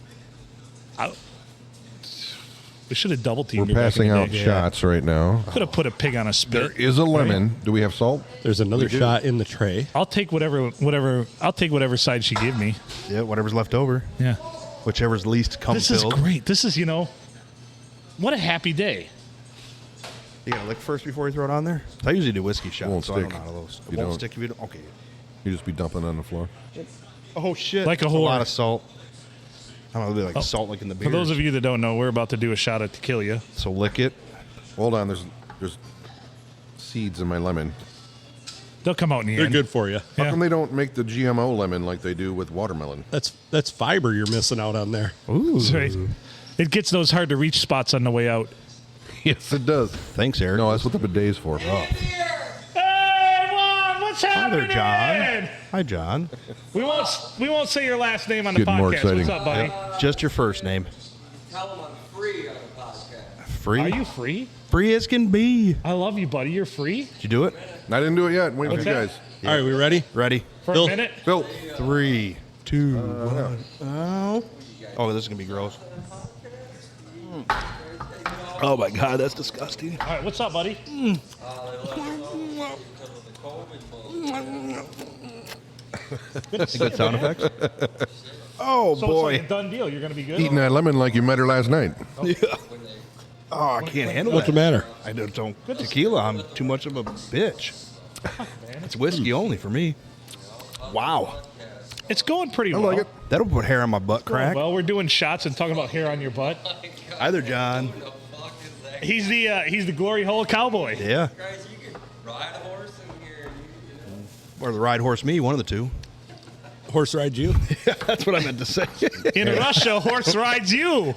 We should have double We're teamed. passing out Yeah. shots right now. Could have put a pig on a spit. There is a lemon. Do we have salt? There's another We do. shot in the tray. I'll take whatever. I'll take whatever side she give me. Yeah, whatever's left over. Yeah. Whichever's least cum This is filled. great. This is what a happy day. You gotta lick first before you throw it on there? I usually do whiskey shots, Won't so I don't stick. know how those. You It won't don't. stick if you don't. Okay. You just be dumping on the floor. Oh, shit. Like a That's whore. a lot of salt. I don't know, it'll be like salt like in the beer. For those of you that don't know, we're about to do a shot at tequila. So lick it. Hold on. There's seeds in my lemon. They'll come out in the They're end. good for you. How Yeah. come they don't make the GMO lemon like they do with watermelon? That's fiber you're missing out on there. Ooh. That's right. It gets those hard to reach spots on the way out. Yes, it does. Thanks, Eric. No, that's what the bidet's for. Hey, Juan, what's Hi happening? there, John. Hi, John. We won't say your last name on the Getting more podcast. exciting. What's up, buddy? Just your first name. Tell them I'm free on the podcast. Free? Are you free? Free as can be. I love you, buddy. You're free Did you do it? I didn't do it yet. Wait for What's you that? guys. All right, we ready? Ready? for Bill. a minute. Phil. 3, 2, 1. Oh. Oh, this is going to be gross. Oh, my God. That's disgusting. All right, what's up, buddy? Good sound effects. Oh, So boy. it's like a done deal. You're gonna be good. Eating that lemon like you met her last night. Yeah. Oh, I can't handle What's that. the matter? I don't tequila. I'm too much of a bitch. It's whiskey only for me. Wow. It's going pretty I well. like it. That'll put hair on my butt crack. Well, we're doing shots and talking about hair on your butt. Either John. He's the glory hole cowboy. Yeah. Guys, you can ride a horse in here. Or the ride horse me, one of the two. Horse ride you? That's what I meant to say. In Russia, horse rides you.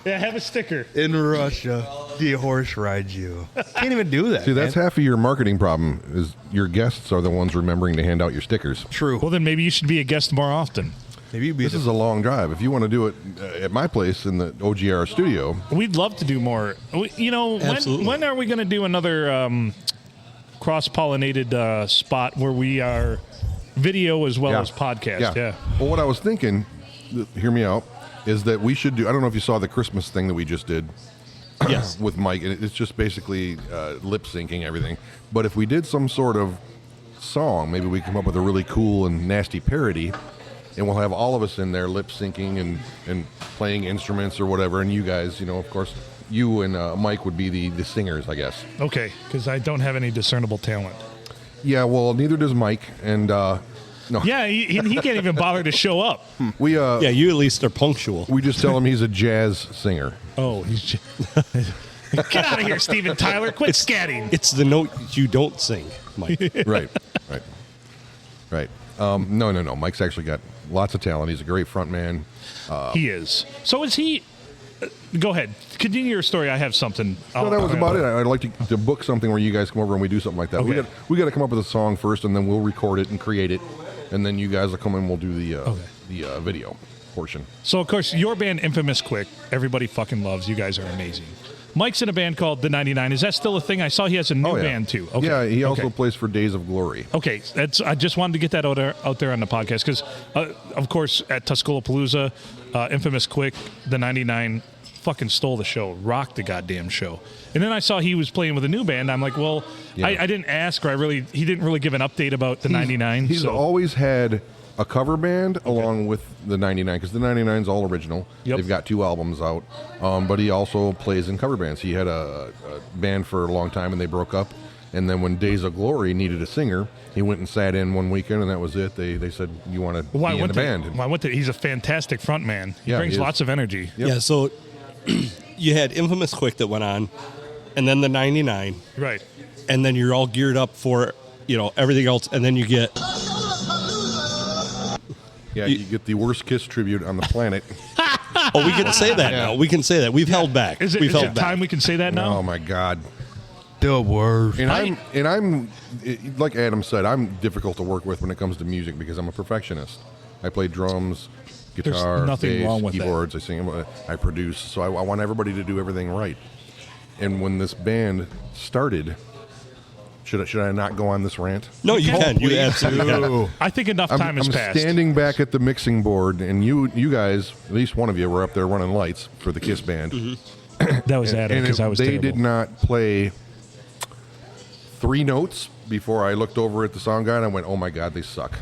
Yeah, have a sticker. In Russia, the horse rides you. Can't even do that. See, that's man. half of your marketing problem is your guests are the ones remembering to hand out your stickers. True. Well, then maybe you should be a guest more often. Maybe you'd be This is a long drive. If you want to do it at my place in the OGR studio, We'd love to do more. Absolutely. When are we going to do another cross-pollinated spot where we are video as well as podcast? Yeah. Well, what I was thinking, hear me out, is that we should do. I don't know if you saw the Christmas thing that we just did. Yes. With Mike, and it's just basically lip syncing everything. But if we did some sort of song, maybe we come up with a really cool and nasty parody, and we'll have all of us in there lip syncing and playing instruments or whatever. And you guys, of course, you and Mike would be the singers, I guess. Okay, because I don't have any discernible talent. Yeah, well, neither does Mike, and no, Yeah, he can't even bother to show up. we Yeah, you at least are punctual. we just tell him he's a jazz singer. Oh, he's get out of here, Steven Tyler. Quit scatting. It's the note you don't sing, Mike. Right. No. Mike's actually got lots of talent. He's a great front man. He is. So is he? Go ahead. Continue your story. I have something. So that was about it. I'd like to book something where you guys come over and we do something like that. Okay. We got to come up with a song first, and then we'll record it and create it, and then you guys will come and we'll do the video portion. So, of course, your band, Infamous Quick, everybody fucking loves. You guys are amazing. Mike's in a band called The 99. Is that still a thing? I saw he has a new Oh, yeah. band, too. Okay. Yeah, he also Okay. plays for Days of Glory. Okay, I just wanted to get that out there on the podcast because, of course, at Tuscaloosa, Infamous Quick, The 99 fucking stole the show, rocked the goddamn show. And then I saw he was playing with a new band. I'm like, well, Yeah. I didn't ask, or he didn't really give an update about The 99. He's so. always had a cover band along with the 99 because the 99 is all original. Yep. They've got 2 albums out, but he also plays in cover bands. He had a band for a long time and they broke up. And then when Days of Glory needed a singer, he went and sat in one weekend and that was it. They said, you want to be in the band? He's a fantastic front man. He Yeah, brings he is. lots of energy. Yep. Yeah, so you had Infamous Quick that went on, and then the 99, Right. and then you're all geared up for, everything else, and then you get, Yeah, you get the worst Kiss tribute on the planet. we can say that now. We can say that. We've held back. Is We've it held time back. we can say that now? Oh my God. The worst. And I'm like Adam said, I'm difficult to work with when it comes to music because I'm a perfectionist. I play drums, guitar, There's nothing bass, wrong with that. keyboards. I sing, I produce. So I want everybody to do everything right. And when this band started, should I not go on this rant? No, you can. You absolutely can. I think enough time has I'm passed. standing back at the mixing board, and you guys, at least one of you, were up there running lights for the Kiss band. That was Adam because I was they terrible. did not play 3 notes before I looked over at the sound guy and I went, "Oh my God, they suck."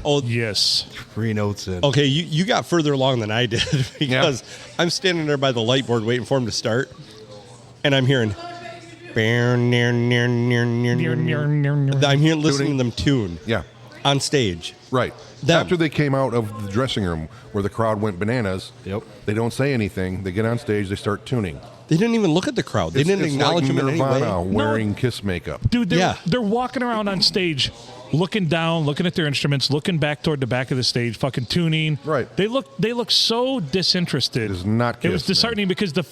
Oh, Yes. 3 notes in. okay. You got further along than I did because I'm standing there by the light board waiting for him to start, and I'm hearing. I'm here listening to them tune Yeah, on stage. right. Them. After they came out of the dressing room where the crowd went bananas, Yep. they don't say anything. They get on stage, they start tuning. They didn't even look at the crowd. They didn't It's acknowledge like them in any Nirvana way. wearing Kiss makeup. Dude, Yeah. they're walking around on stage, looking down, looking at their instruments, looking back toward the back of the stage, fucking tuning. Right. They look so disinterested. It is not It was Kiss, man. disheartening because the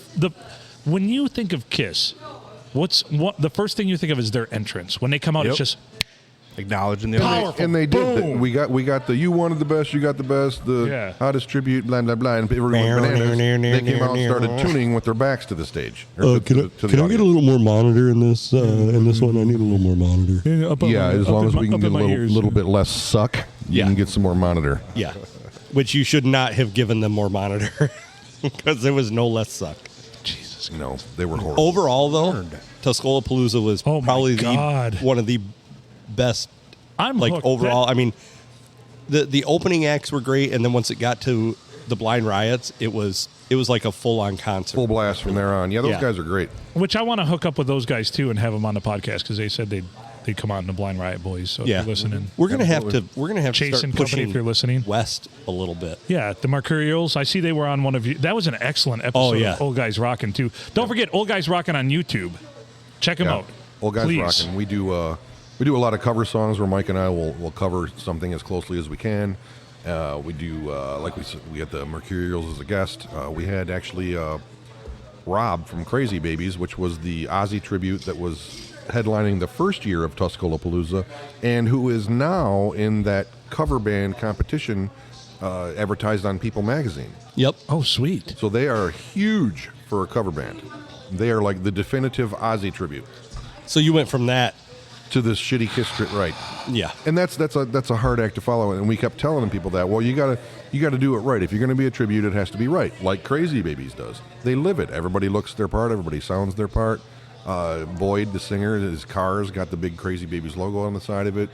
when you think of Kiss, the first thing you think of is their entrance. When they come out, Yep. it's just Acknowledging the Powerful. And they did. Boom. We got the you wanted the best, you got the best, the Yeah. hottest tribute, blah blah blah, and everyone went bananas. They came out and started tuning with their backs to the stage. or to the audience. little more monitor in this one? I need a little more monitor. Yeah, as long as we can get a little bit less suck, you Yeah. can get some more monitor. Yeah, which you should not have given them more monitor because there was no less suck. Jesus. No, they were horrible. Overall, though, Tuscola-Palooza was Oh my probably God. one of the best. I'm Like hooked. overall, That- I mean, the opening acts were great, and then once it got to the Blind Riots, it was like a full on concert. Full blast from there on. Yeah, those Yeah. guys are great. which I want to hook up with those guys too and have them on the podcast because they said they'd come out in the Blind Riot Boys. So Yeah, if you're listening. we're gonna have to Chasing start Company, pushing if you're listening. west a little bit. Yeah, the Mercurials. I see they were on one of you. That was an excellent episode Oh, yeah. of Old Guys Rockin' too. Don't forget Old Guys Rockin' on YouTube. Check them Yeah. out. Old guys Please. rocking. We do a lot of cover songs where Mike and I will cover something as closely as we can. We do like we said, we had the Mercurials as a guest. We had actually Rob from Crazy Babies, which was the Ozzy tribute that was headlining the first year of Tuscola-Palooza, and who is now in that cover band competition advertised on People magazine. Yep. Oh, sweet. So they are huge for a cover band. They are like the definitive Ozzy tribute So you went from that, to this shitty Kiss tribute, right? yeah. And that's a hard act to follow, and we kept telling people that. Well, you gotta do it right. If you're gonna be a tribute, it has to be right, like Crazy Babies does. They live it. Everybody looks their part. Everybody sounds their part. Boyd, the singer, his car's got the big Crazy Babies logo on the side of it.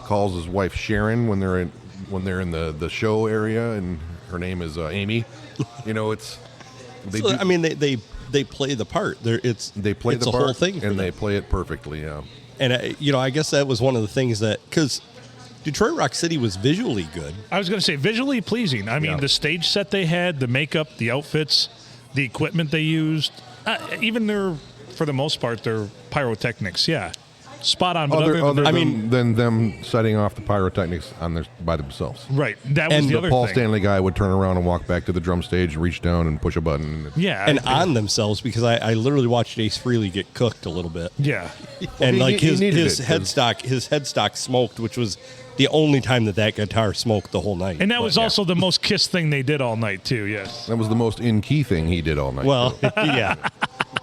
Calls his wife Sharon when they're in the show area, and her name is Amy. You know, it's they So, do- I mean, they play the part. they play it's the a part whole thing, for and they them. play it perfectly. Yeah. And I guess that was one of the things that because Detroit Rock City was visually good. I was going to say visually pleasing. I mean, Yeah. the stage set they had, the makeup, the outfits, the equipment they used, even for the most part, their pyrotechnics. Yeah, spot on. But Than them setting off the pyrotechnics by themselves. right. That was And the the other Paul thing. Stanley guy would turn around and walk back to the drum stage, reach down and push a button. Yeah, And on themselves because I literally watched Ace Frehley get cooked a little bit. yeah. And he- like he his needed his it, 'cause- headstock smoked, which was the only time that guitar smoked the whole night. And that But, was also the most Kiss thing they did all night too. Yes. That was the most in key thing he did all night. well, yeah.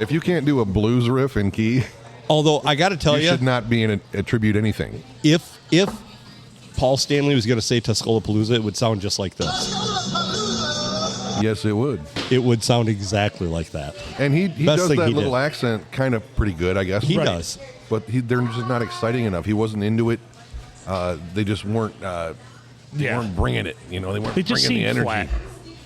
if you can't do a blues riff in key, Although I got to tell you you, should not be in a tribute anything. if Paul Stanley was going to say Tuscola-Palooza, it would sound just like this. Yes, it would. It would sound exactly like that. And he Best does thing that he little did. accent kind of pretty good, I guess. He does. But they're just not exciting enough. He wasn't into it. They just weren't. They Yeah. weren't bringing it. You know, they weren't They just bringing the seemed energy. flat.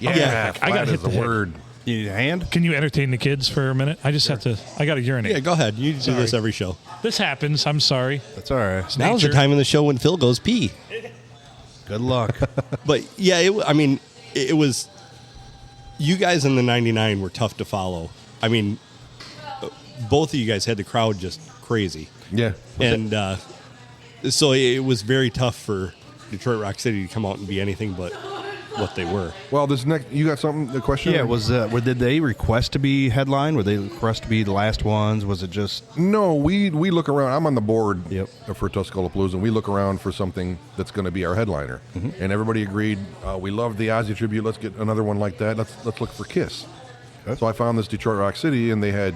Yeah, Yeah. I gotta flat hit is the the hit. word. You need a hand? Can you entertain the kids for a minute? I just have to. I got to urinate. Yeah, go ahead. You do Sorry. this every show. This happens. I'm sorry. That's all right. Now's the nature. time in the show when Phil goes pee. Good luck. But yeah, it was. You guys in the '99 were tough to follow. I mean, both of you guys had the crowd just crazy, Yeah. and so it was very tough for Detroit Rock City to come out and be anything but what they were. Well, this next, you got something? The question? Yeah, did they request to be headline? Were they request to be the last ones? Was it just No, we look around. I'm on the board Yep. for Tuscola-Palooza, and we look around for something that's going to be our headliner. And everybody agreed. We love the Ozzy tribute. Let's get another one like that. Let's look for Kiss. Okay. So I found this Detroit Rock City, and they had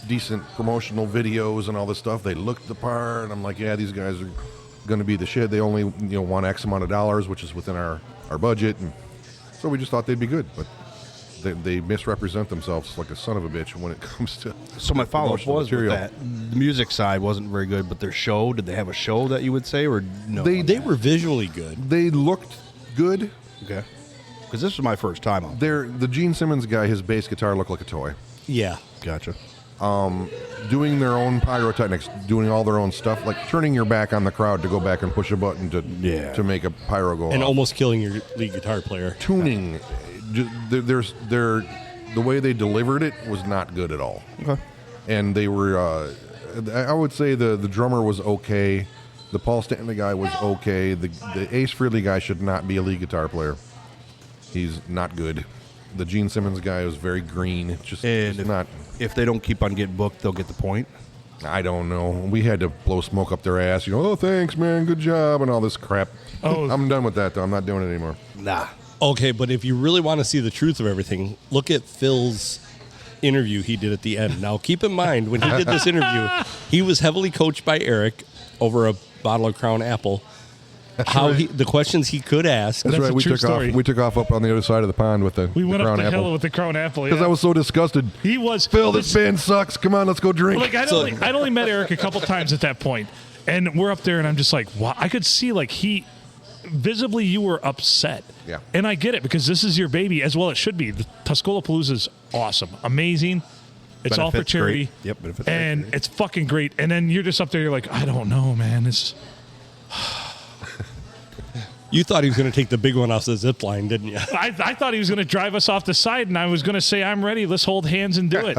decent promotional videos and all this stuff. They looked the part, and I'm like, yeah, these guys are going to be the shit. They only want X amount of dollars, which is within our budget, and so we just thought they'd be good. But they misrepresent themselves like a son of a bitch when it comes to. So my follow-up promotional was with material. that. The music side wasn't very good, but their show, did they have a show that you would say, or no? They were visually good. They looked good. Okay. Because this was my first time on. The Gene Simmons guy, his bass guitar looked like a toy. Yeah. Gotcha. Doing their own pyrotechnics, doing all their own stuff, like turning your back on the crowd to go back and push a button to make a pyro go And off. almost killing your lead guitar player. Tuning, the way they delivered it was not good at all. Okay. And they were, I would say the drummer was okay. The Paul Stanley guy was okay. The Ace Frehley guy should not be a lead guitar player. He's not good. The Gene Simmons guy was very green. Just not. If they don't keep on getting booked, they'll get the point. I don't know. We had to blow smoke up their ass. Oh, thanks, man. Good job, and all this crap. Oh. I'm done with that, though. I'm not doing it anymore. Nah. Okay, but if you really want to see the truth of everything, look at Phil's interview he did at the end. Now, keep in mind, when he did this interview, he was heavily coached by Eric over a bottle of Crown Apple. The questions he could ask. That's right. a true story. We took off up on the other side of the pond with the We went Crown up the Apple. hill with the Crown Apple. Because Yeah. I was so disgusted. He was. Phil, this band sucks. Come on, let's go drink. Like I'd only met Eric a couple times at that point, and we're up there, and I'm just like, wow. I could see like visibly you were upset. Yeah. And I get it because this is your baby, as well it should be. The Tuscola Palooza is awesome, amazing. It's all for Benefits charity. great. Yep, benefits and great. it's fucking great. And then you're just up there, you're like, I don't know, man. It's You thought he was going to take the big one off the zip line, didn't you? I thought he was going to drive us off the side, and I was going to say, I'm ready. Let's hold hands and do it.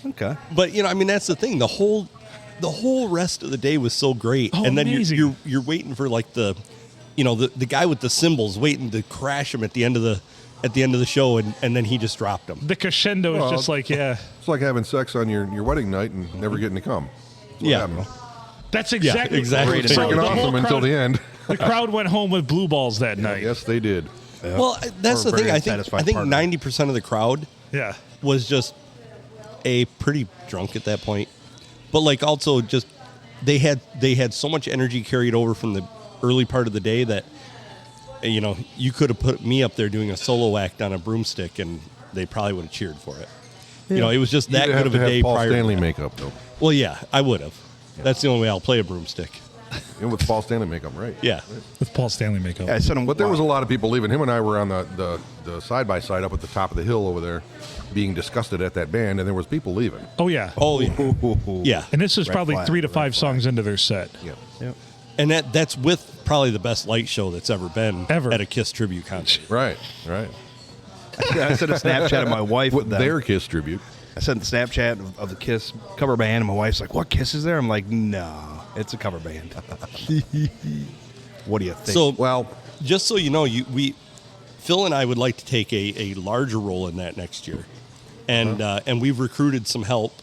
Okay. But I mean, that's the thing. The whole rest of the day was so great, Oh, and then amazing. you're waiting for like the guy with the cymbals waiting to crash him at the end of the show, and then he just dropped him. The crescendo is Well, just like, yeah. It's like having sex on your wedding night and never getting to come. That's what Yeah. happened. That's exactly exactly. So Freaking the whole awesome until crowd- the end. The crowd went home with blue balls that night. Yes, they did. Yep. Well, that's Or a the thing. very I think unsatisfied partner. 90% of the crowd Yeah. was just pretty drunk at that point, but like also just they had so much energy carried over from the early part of the day that you could have put me up there doing a solo act on a broomstick and they probably would have cheered for it. It was just that You'd good have of a to have day Paul prior. Stanley makeup, though. Well, yeah, I would have. That's the only way I'll play a broomstick. And with Paul Stanley makeup, right? Yeah. With Paul Stanley makeup. I sent him. But there was a lot of people leaving. Him and I were on the side-by-side up at the top of the hill over there being disgusted at that band, and there was people leaving. Oh, yeah. Oh, yeah. Yeah. And this is Red probably flag, 3 to red 5 songs into their set. Yeah. Yep. And that's with probably the best light show that's ever been Ever. at a Kiss tribute concert. Right. I sent a Snapchat of my wife with them. Their Kiss tribute. I sent the Snapchat of the Kiss cover band, and my wife's like, "What Kiss is there?" I'm like, "No, it's a cover band." What do you think? So, Well, just so you know, Phil and I would like to take a larger role in that next year, and we've recruited some help,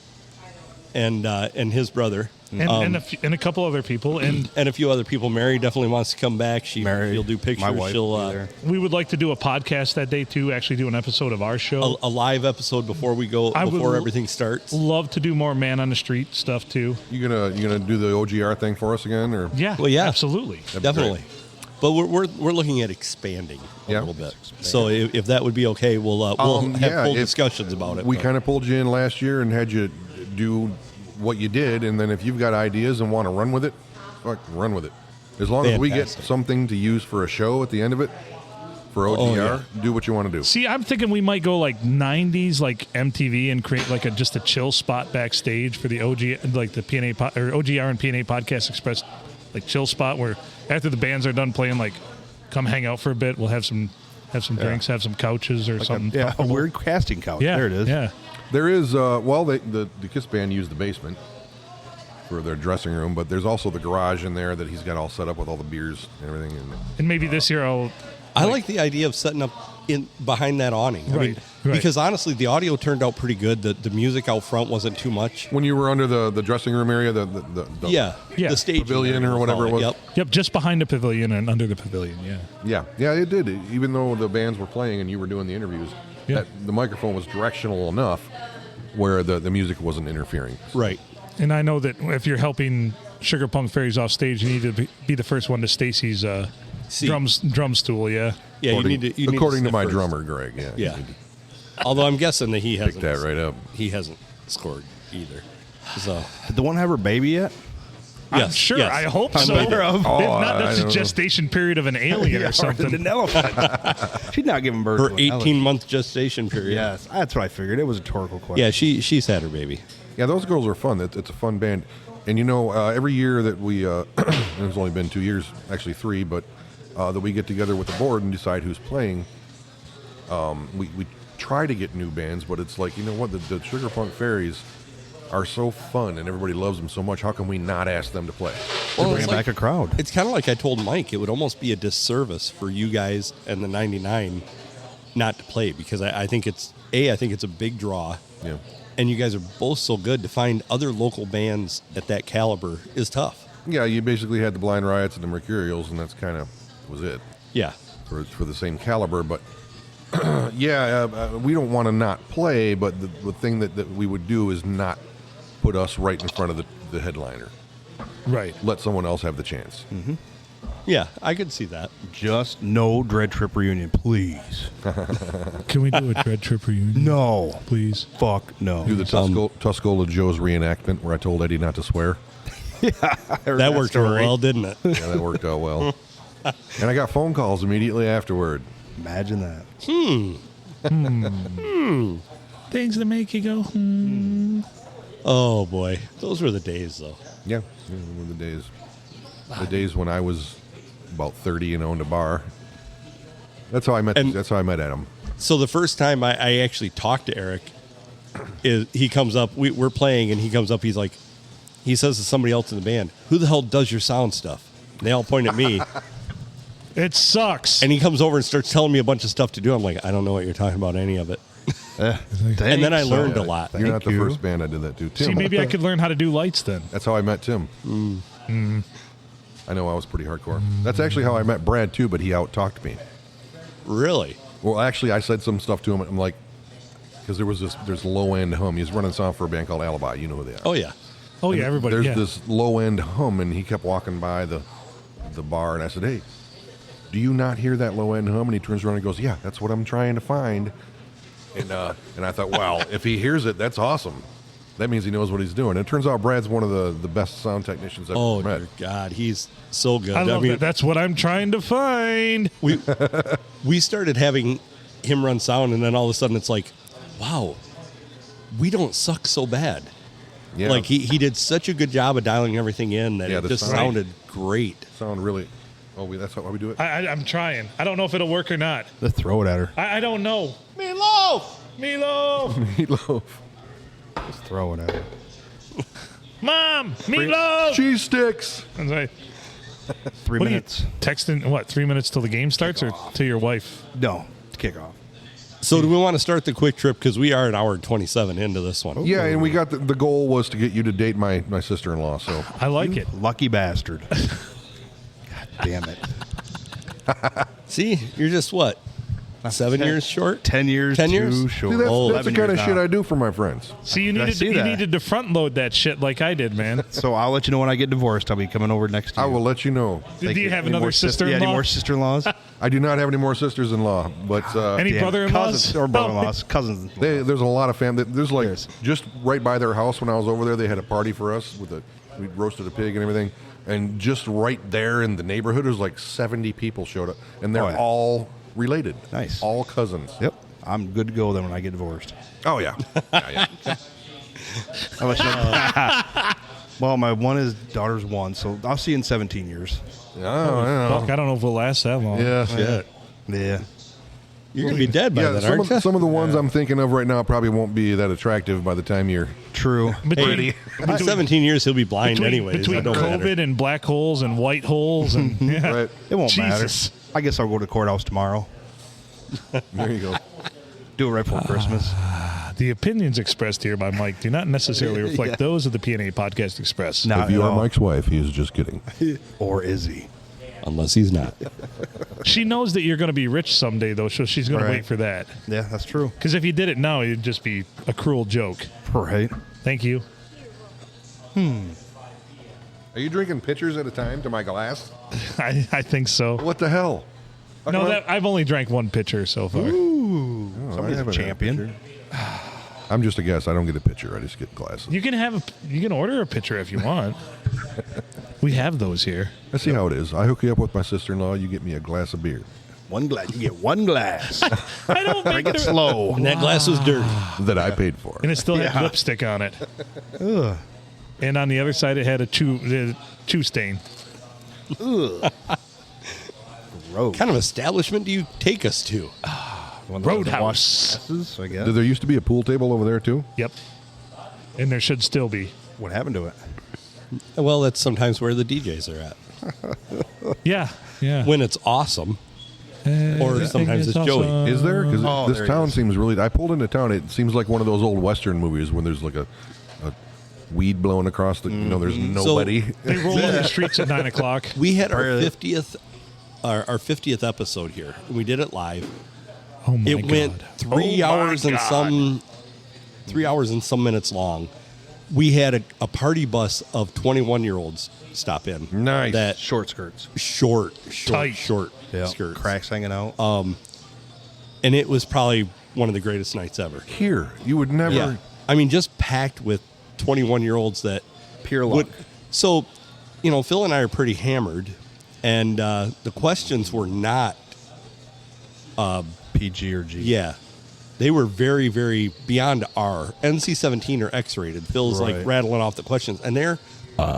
and his brother, And a couple other people. And and a few other people. Mary definitely wants to come back. Mary, She'll do pictures. my wife, She'll will be there. we would like to do a podcast that day, too. Actually do an episode of our show. a live episode before we go I would before everything starts. Love to do more man on the street stuff, too. you gonna do the OGR thing for us again, or Yeah. Well, yeah. Absolutely. Definitely. But we're looking at expanding a Yeah. little bit. So if that would be okay, we'll have full if discussions about it. We but- kind of pulled you in last year and had you do what you did, and then if you've got ideas and want to run with it, fuck, run with it. As long as we get Fantastic. something to use for a show at the end of it, for OGR, do what you want to do. See, I'm thinking we might go like 90s, like MTV, and create like just a chill spot backstage for the like the PNA or OGR and PNA Podcast Express, like chill spot where after the bands are done playing, like come hang out for a bit. We'll have some drinks, have some couches or something. Yeah, a weird casting couch. Yeah, There it is. Yeah. There is, the Kiss band used the basement for their dressing room, but there's also the garage in there that he's got all set up with all the beers and everything. And maybe this year I like the idea of setting up in behind that awning. I mean, Right. because honestly, the audio turned out pretty good. The music out front wasn't too much. When you were under the dressing room area, the Yeah. The stage Pavilion or whatever it was. Yep. Yep, just behind the pavilion and under the pavilion. Yeah. yeah, it did. Even though the bands were playing and you were doing the interviews, Yeah. the microphone was directional enough where the music wasn't interfering. Right. And I know that if you're helping Sugar Punk Fairies off stage, you need to be the first one to Stacy's Drum stool, yeah. Yeah, According, you need to according to sniff my first. drummer, Greg. Yeah. Yeah. Although I'm guessing that he hasn't. that right up. He hasn't scored either. So Did the one have her baby yet? I'm yes, sure. yes. I hope I'm so. sure of. If Oh, not, I that's a don't know. gestation period of an alien or something. An elephant. She's not giving birth her to an elephant. 18-month gestation period. Yes, that's what I figured. It was a rhetorical question. Yeah, she's had her baby. Yeah, those girls are fun. It's a fun band. And you know, every year that we, it's only been 2 years, actually 3, but that we get together with the board and decide who's playing, we try to get new bands, but it's like, you know what, the Sugar Punk Fairies are so fun and everybody loves them so much. How can we not ask them to play? Well, Bring it's back a crowd. It's kind of like I told Mike. It would almost be a disservice for you guys and the 99 not to play because I think it's a big draw. Yeah. And you guys are both so good. To find other local bands at that caliber is tough. Yeah, you basically had the Blind Riots and the Mercurials, and that's kind of was it Yeah. for the same caliber. But we don't want to not play, but the thing that we would do is not put us right in front of the headliner. Right. Let someone else have the chance. Yeah, I could see that. Just no Dread Trip reunion, please. Can we do a Dread Trip reunion? No. Please. Fuck no. Do the Tuscola Joe's reenactment where I told Eddie not to swear. That worked out well, didn't it? Yeah, that worked out well. And I got phone calls immediately afterward. Imagine that. Things that make you go, Oh, boy. Those were the days, though. Yeah, one of the days. The days when I was about 30 and owned a bar. That's how I met. And- That's how I met Adam. So the first time I actually talked to Eric, is he comes up, we're playing, and he comes up, he says to somebody else in the band, who the hell does your sound stuff? And they all point at me, it sucks. and he comes over and starts telling me a bunch of stuff to do. I'm like, I don't know what you're talking about, any of it. And then I learned a lot. You're not the you. first band I did that to. Tim. See, maybe I could learn how to do lights then. That's how I met Tim. I know I was pretty hardcore. That's actually how I met Brad too, but he out-talked me. Really? Well, actually, I said some stuff to him. I'm like, because there's low-end hum. He's running sound for a band called Alibi. You know who they are. Oh, yeah. Oh, yeah, everybody. There's yeah. this low-end hum, and he kept walking by the bar, and I said, hey, do you not hear that low-end hum? And he turns around and goes, yeah, that's what I'm trying to find. And I thought, well, if he hears it, that's awesome. That means he knows what he's doing. And it turns out Brad's one of the best sound technicians I've Oh, ever met. dear God. He's so good. I love that. That's what I'm trying to find. We started having him run sound, and then all of a sudden it's like, wow, we don't suck so bad. Yeah. Like he did such a good job of dialing everything in that Yeah, it the just sound. sounded great. Sound really. Oh, that's how we do it. I'm trying. I don't know if it'll work or not. Let's throw it at her. I don't know. Meatloaf! Meatloaf! Meatloaf. Let's throw it at her. Mom! Meatloaf! Cheese sticks. That's right. 3 What are you minutes. texting? What, 3 minutes till the game starts or to your wife? No, to kick off. So do we want to start the quick trip? Because we are an hour and 27 into this one. Yeah, and we got the goal was to get you to date my sister-in-law. So I like it. Lucky bastard. God damn it. See, you're just what? 7 years short? 10 years 10 too years? short. see, that's 11 the kind of years shit now. I do for my friends. See, you I needed see you that. needed to front load that shit like I did, man. So I'll let you know when I get divorced. I'll be coming over next year. I will let you know. Do you have Any another more sister-in-law? Yeah, any more sister-in-laws? I do not have any more sisters-in-law, but Any Damn. brother-in-laws? Cousins or brother-in-laws. Cousins. there's a lot of family. There's like There's. just right by their house when I was over there, they had a party for us we roasted a pig and everything. And just right there in the neighborhood, there's like 70 people showed up, and they're Oh, yeah. all related. Nice. all cousins. Yep. I'm good to go then when I get divorced. Oh yeah, yeah. I'll let you know. Well, my one is daughter's one, so I'll see you in 17 years. Oh, I Fuck, I don't know if it'll last that long. Yeah. Shit. Yeah. You're going to be dead by Yeah, then, some aren't you? of, some of the ones I'm thinking of right now probably won't be that attractive by the time you're True. Between, In 17 years, he'll be blind between, anyways. between It don't COVID matter. and black holes and white holes and yeah. right. It won't Jesus. matter. I guess I'll go to the courthouse tomorrow. There you go. Do it right before Christmas. The opinions expressed here by Mike do not necessarily reflect Yeah. those of the PNA Podcast Express. Not If you at are all. Mike's wife, he is just kidding. Or is he? Unless he's not. She knows that you're going to be rich someday, though, so she's going Right. to wait for that. Yeah, that's true. Because if you did it now, it'd just be a cruel joke. Right. Thank you. Hey, Are you drinking pitchers at a time to my glass? I think so. What the hell? How No, come that I've only drank one pitcher so far. Ooh, I somebody's a haven't had champion. pitcher. I'm just a guest. I don't get a pitcher. I just get glasses. You can order a pitcher if you want. We have those here. I see how it is. I hook you up with my sister-in-law. You get me a glass of beer One glass. You get one glass. I don't Drink make it the, slow. And that glass was dirty. that I paid for. and it still had Yeah. lipstick on it. Ugh. And on the other side, it had a chew stain. Ugh. Gross. Kind of establishment do you take us to? One that doesn't Roadhouse. wash glasses, I guess. Did there used to be a pool table over there too? Yep. And there should still be. What happened to it? Well, that's sometimes where the DJs are at. Yeah. Yeah. When it's awesome, or sometimes it's Joey. Is there? Because Oh, this there he town is. seems really. I pulled into town. It seems like one of those old Western movies when there's like a weed blowing across the. There's nobody. They roll on the streets at 9 o'clock. We had our Really? 50th, our 50th episode here. We did it live. Oh my It god. went 3 hours and some 3 hours and some minutes long. We had a party bus of 21-year-olds stop in. Nice. That Short skirts. short Tight. skirts. Cracks hanging out. And it was probably one of the greatest nights ever. Here, you would never. Yeah. I mean, just packed with 21-year-olds that Pure luck. So, Phil and I are pretty hammered, and the questions were not, PG or G. yeah, they were very, very beyond R. NC-17 or X-rated. Phil's Right. like rattling off the questions, and they're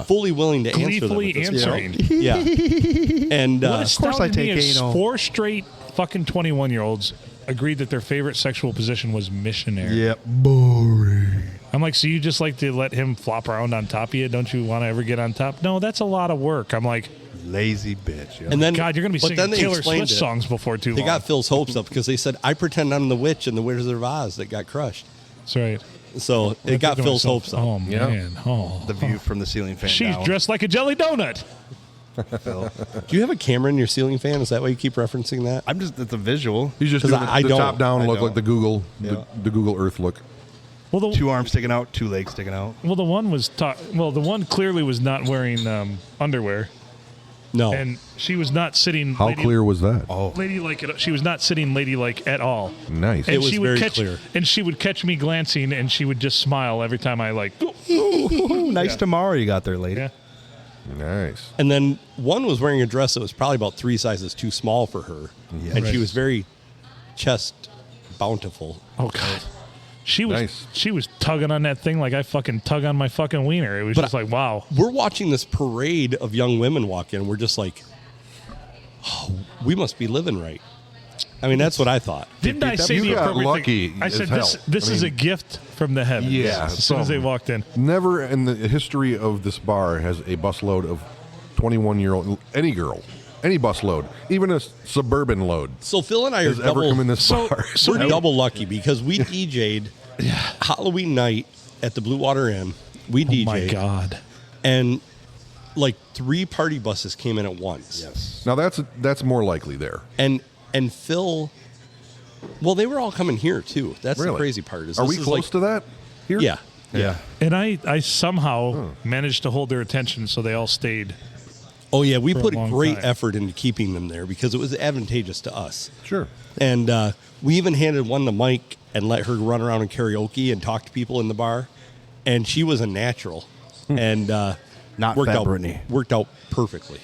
fully willing to answer them. Gleefully at this point. answering. Yeah. And What course I astounded me take is anal. 4 straight fucking 21-year-olds agreed that their favorite sexual position was missionary. Yep. Boring. I'm like, so you just like to let him flop around on top of you? Don't you want to ever get on top? No, that's a lot of work. I'm like, Lazy bitch. Yo. and then, God, you're going to be but then singing they Taylor explained Swift it. songs before too They long. got Phil's hopes up because they said, I pretend I'm the witch in the Wizard of Oz that got crushed. That's right. So I it got think to Phil's myself, hopes up. Oh, Yeah. man. Oh. the view from the ceiling fan She's down. dressed like a jelly donut. Do you have a camera in your ceiling fan? Is that why you keep referencing that? I'm just, it's a visual. He's just 'Cause doing I the don't. top-down I look, don't. like the Google, Yeah. the Google Earth look. Well, the 2 arms sticking out, 2 legs sticking out. well, the one was the one clearly was not wearing underwear, No. and she was not sitting. How clear was that? Oh. Ladylike. She was not sitting ladylike at all. Nice. And It was she would very catch, clear. And she would catch me glancing, and she would just smile every time I like. Ooh, nice tomorrow you got there, lady. Yeah. Nice. And then one was wearing a dress that was probably about 3 sizes too small for her. Yeah. And Right. she was very chest bountiful. Oh God. She Nice. was tugging on that thing like I fucking tug on my fucking wiener. It was But just like, wow. We're watching this parade of young women walk in. We're just like, oh, we must be living right. I mean, that's what I thought. Didn't I say You the got appropriate lucky thing? I as said hell. this I is a mean- gift from the heavens. Yeah, As soon as they something. walked in. Never in the history of this bar has a busload of 21-year-old, any girl, any busload, even a suburban load, So Phil and I are has ever come in this bar. we're double lucky because we DJ'd Halloween night at the Blue Water Inn. We DJ'd. Oh my God. And like 3 party buses came in at once. Yes. Now that's more likely there. And Phil, well, they were all coming here too. That's the Really? crazy part. Is Are this we is close like, to that here? Yeah. Yeah. And I somehow managed to hold their attention so they all stayed. Oh yeah, we For a put long great time. effort into keeping them there because it was advantageous to us. Sure. And we even handed one to Mike and let her run around and karaoke and talk to people in the bar. And she was a natural. And Not worked Fat out Brittany. worked out perfectly.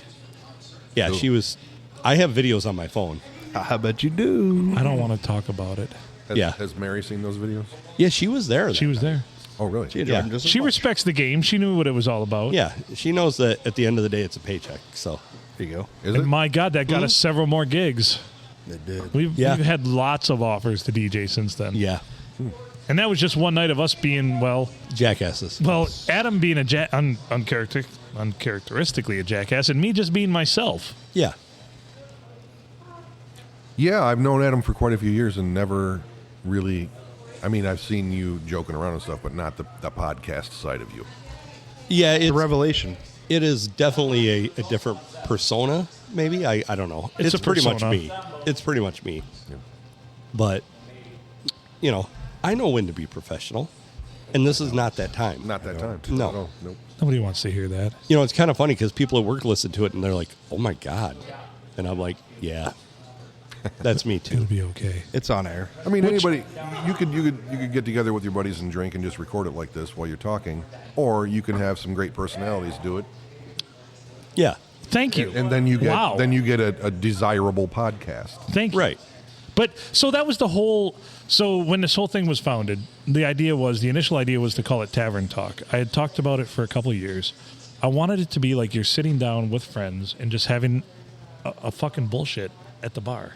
Yeah, she was. I have videos on my phone. I bet you do. I don't want to talk about it. Yeah. Has Mary seen those videos? Yeah, she was there. She that was night. there. Oh, really? She, Yeah. just as She much. respects the game. She knew what it was all about. Yeah, she knows that at the end of the day, it's a paycheck. So There you go. Is And it? my God, that got us several more gigs. It did. We've Yeah. had lots of offers to DJ since then. yeah, And that was just one night of us being, jackasses. Adam being uncharacteristically a jackass, and me just being myself. Yeah, Yeah, I've known Adam for quite a few years and never really. I mean, I've seen you joking around and stuff, but not the podcast side of you. yeah. It's The revelation. it is definitely a different persona. Maybe I don't know. It's a pretty much persona. me. It's pretty much me. But I know when to be professional, and this is not that time. Not that time. No. Nope. Nobody wants to hear that. You know, it's kind of funny because people at work listen to it and they're like, "Oh my god," and I'm like, "Yeah, that's me It'll too." be okay. It's on air. I mean, anybody, you could get together with your buddies and drink and just record it like this while you're talking, or you can have some great personalities do it, Yeah, Thank you. and then you get Wow. a desirable podcast. Thank you. right. But so that was the whole. So when this whole thing was founded, the initial idea was to call it Tavern Talk. I had talked about it for a couple of years. I wanted it to be like you're sitting down with friends and just having a fucking bullshit at the bar.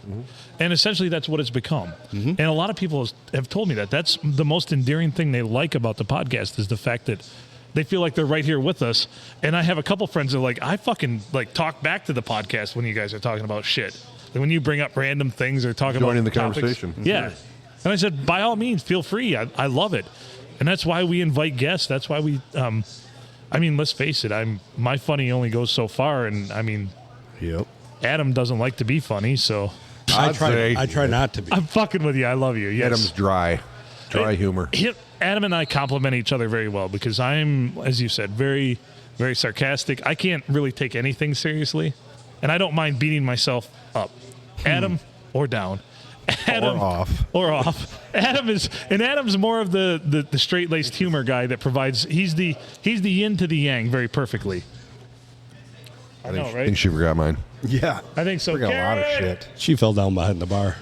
And essentially that's what it's become. And a lot of people have told me that. That's the most endearing thing they like about the podcast is the fact that they feel like they're right here with us. And I have a couple friends that are like, I fucking like talk back to the podcast when you guys are talking about shit. Like when you bring up random things or talk Joining about the topics. conversation. Yeah. And I said, by all means, feel free. I love it. And that's why we invite guests. That's why we, I mean, let's face it. My funny only goes so far. And I mean, Yep. Adam doesn't like to be funny. So I try not to be. I'm fucking with you. I love you. Yes. Adam's dry humor. Adam and I compliment each other very well because I'm, as you said, very, very sarcastic. I can't really take anything seriously. And I don't mind beating myself up. Adam or down. Adam, or off. Adam's more of the straight-laced humor guy that provides. He's the yin to the yang very perfectly. I know, I right? think she forgot mine. Yeah. I think so. Forgot a lot of Karen! shit. She fell down behind the bar.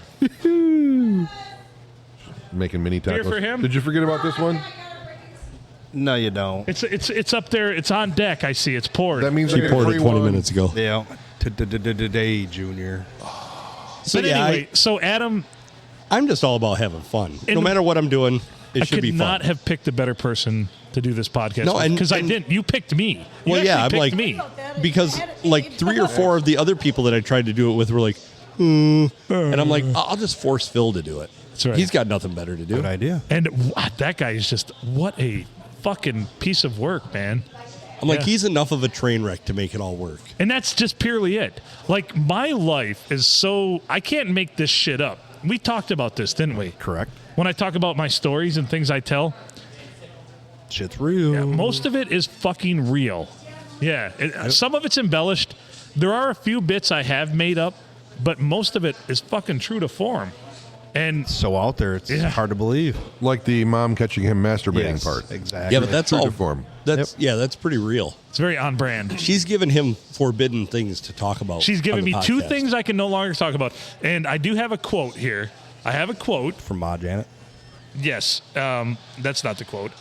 Making mini Beer tacos. for him? Did you forget about this one? No, you don't. It's up there. It's on deck. I see. It's poured. That means I She get a poured it free 20 one. minutes ago. Yeah. Today, Junior. So but yeah, anyway, so Adam, I'm just all about having fun. No And matter what I'm doing, it I should could be fun. not have picked a better person to do this podcast. No, and- because I and- didn't. You picked me. You Well, yeah, actually I'm picked like me. because like 3 or 4 of the other people that I tried to do it with were like, and I'm like, I'll just force Phil to do it. That's right. He's got nothing better to do. Good idea. And that guy is just what a fucking piece of work, man. I'm like, Yeah. he's enough of a train wreck to make it all work. And that's just purely it. Like my life is so I can't make this shit up. We talked about this, didn't we? Correct. When I talk about my stories and things I tell, Shit's real. most of it is fucking real. Yeah, some of it's embellished. There are a few bits I have made up, but most of it is fucking true to form. And So out there, it's Yeah. hard to believe. Like the mom catching him masturbating Yes, part. exactly. Yeah, but that's True all to form. That's that's pretty real. it's very on brand. She's given him forbidden things to talk about. She's given on me the 2 podcast. things I can no longer talk about. And I do have a quote here. I have a quote. from Ma Janet. Yes, that's not the quote.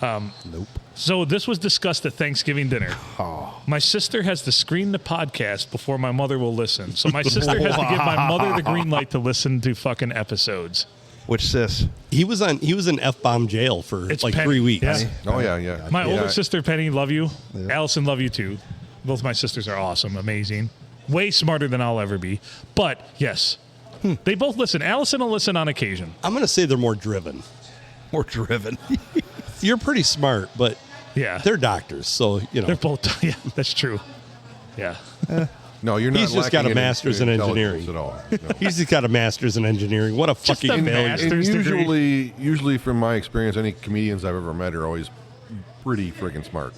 Nope. So this was discussed at Thanksgiving dinner. My sister has to screen the podcast before my mother will listen. So my sister has to give my mother the green light to listen to fucking episodes. Which sis? He was in F-bomb jail for It's like Penny. 3 weeks. Yeah. Oh, yeah. My Yeah. older sister, Penny, love you. Allison, love you too. Both my sisters are awesome, amazing. Way smarter than I'll ever be. But yes, they both listen. Allison will listen on occasion. I'm going to say they're more driven. More driven. You're pretty smart, but Yeah. they're doctors, so you know. They're both, yeah, that's true. Yeah. No, you're not. He's just got lacking a master's in intelligence engineering. at all. No. He's just got a master's in engineering. What a Just fucking a failure. master. And Master's degree. usually, from my experience, any comedians I've ever met are always pretty freaking smart.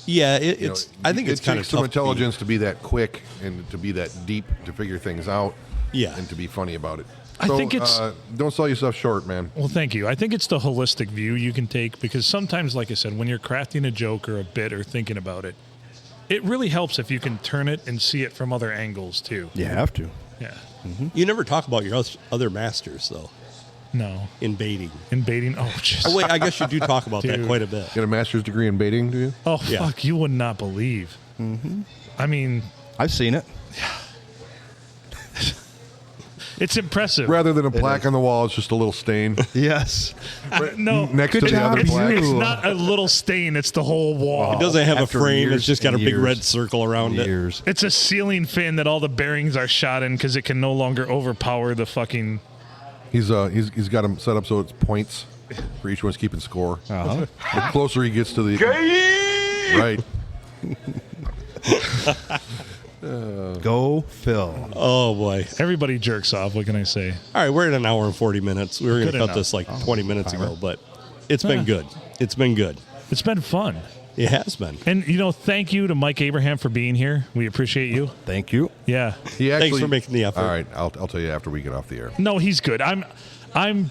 Yeah, You know, I think it's it kind of takes some tough to be- intelligence to be that quick and to be that deep to figure things out. Yeah. and to be funny about it. I So, think it's- don't sell yourself short, man. Well, thank you. I think it's the holistic view you can take because sometimes, like I said, when you're crafting a joke or a bit or thinking about it, it really helps if you can turn it and see it from other angles too. You have to. Yeah. You never talk about your other masters though No. in baiting. In baiting. Oh, jeez. Oh, wait, I guess you do talk about that Dude. quite a bit. Get a master's degree in baiting, do you? Oh, Yeah. fuck. You would not believe. Mm-hmm. I mean, I've seen it. it's impressive. Rather than a plaque on the wall, it's just a little stain. Yes. No. Next Good to the job, other It's, plaque. it's not a little stain. It's the whole wall. It doesn't have After a frame. years It's just got a and big years. red circle around it. Years. It's a ceiling fan that all the bearings are shot in because it can no longer overpower the fucking. He's got them set up so it's points for each one's keeping score. Uh-huh. The closer he gets to the right. Go Phil. Oh boy! Everybody jerks off. What can I say? All right, we're at an hour and 40 minutes. We were going Good to cut enough. this like 20 minutes ago, but it's been good. It's been good. It's been fun. It has been. And, thank you to Mike Abraham for being here. We appreciate you. Thank you. Yeah. He actually, Thanks for making the effort. All right, I'll tell you after we get off the air. No, he's good. I'm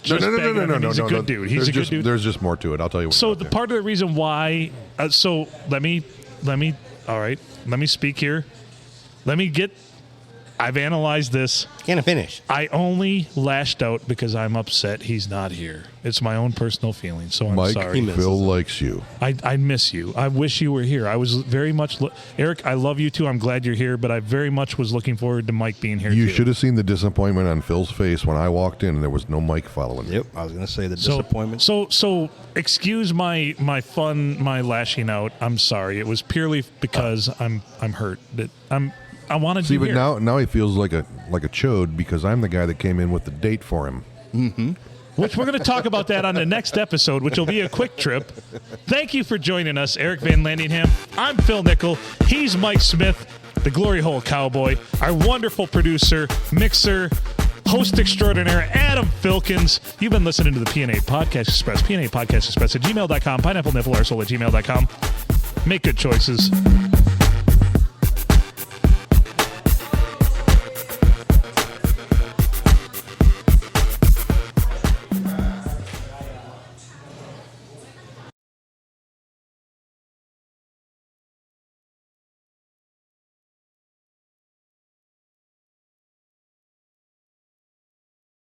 just begging him. He's a good dude. He's a good dude. There's just more to it. I'll tell you. So the part of the reason why, let me speak here. I've analyzed this. Can't finish. I only lashed out because I'm upset he's not here. It's my own personal feeling, so I'm Mike, sorry. Phil likes you. I miss you. I wish you were here. I was very much... Eric, I love you too. I'm glad you're here, but I very much was looking forward to Mike being here You too. should have seen the disappointment on Phil's face when I walked in and there was no Mike following. Yep. I was going to say the disappointment. So excuse my lashing out. I'm sorry. It was purely because I'm hurt. I wanted See, you but here. now he feels like a chode because I'm the guy that came in with the date for him. Which we're going to talk about that on the next episode, which will be a quick trip. Thank you for joining us, Eric Van Landingham. I'm Phil Nickel. He's Mike Smith, the Glory Hole Cowboy. Our wonderful producer, mixer, host extraordinaire, Adam Filkins. You've been listening to the PNA Podcast Express. PNA Podcast Express at gmail.com. Pineapple Nipple Arsehole at gmail.com. Make good choices.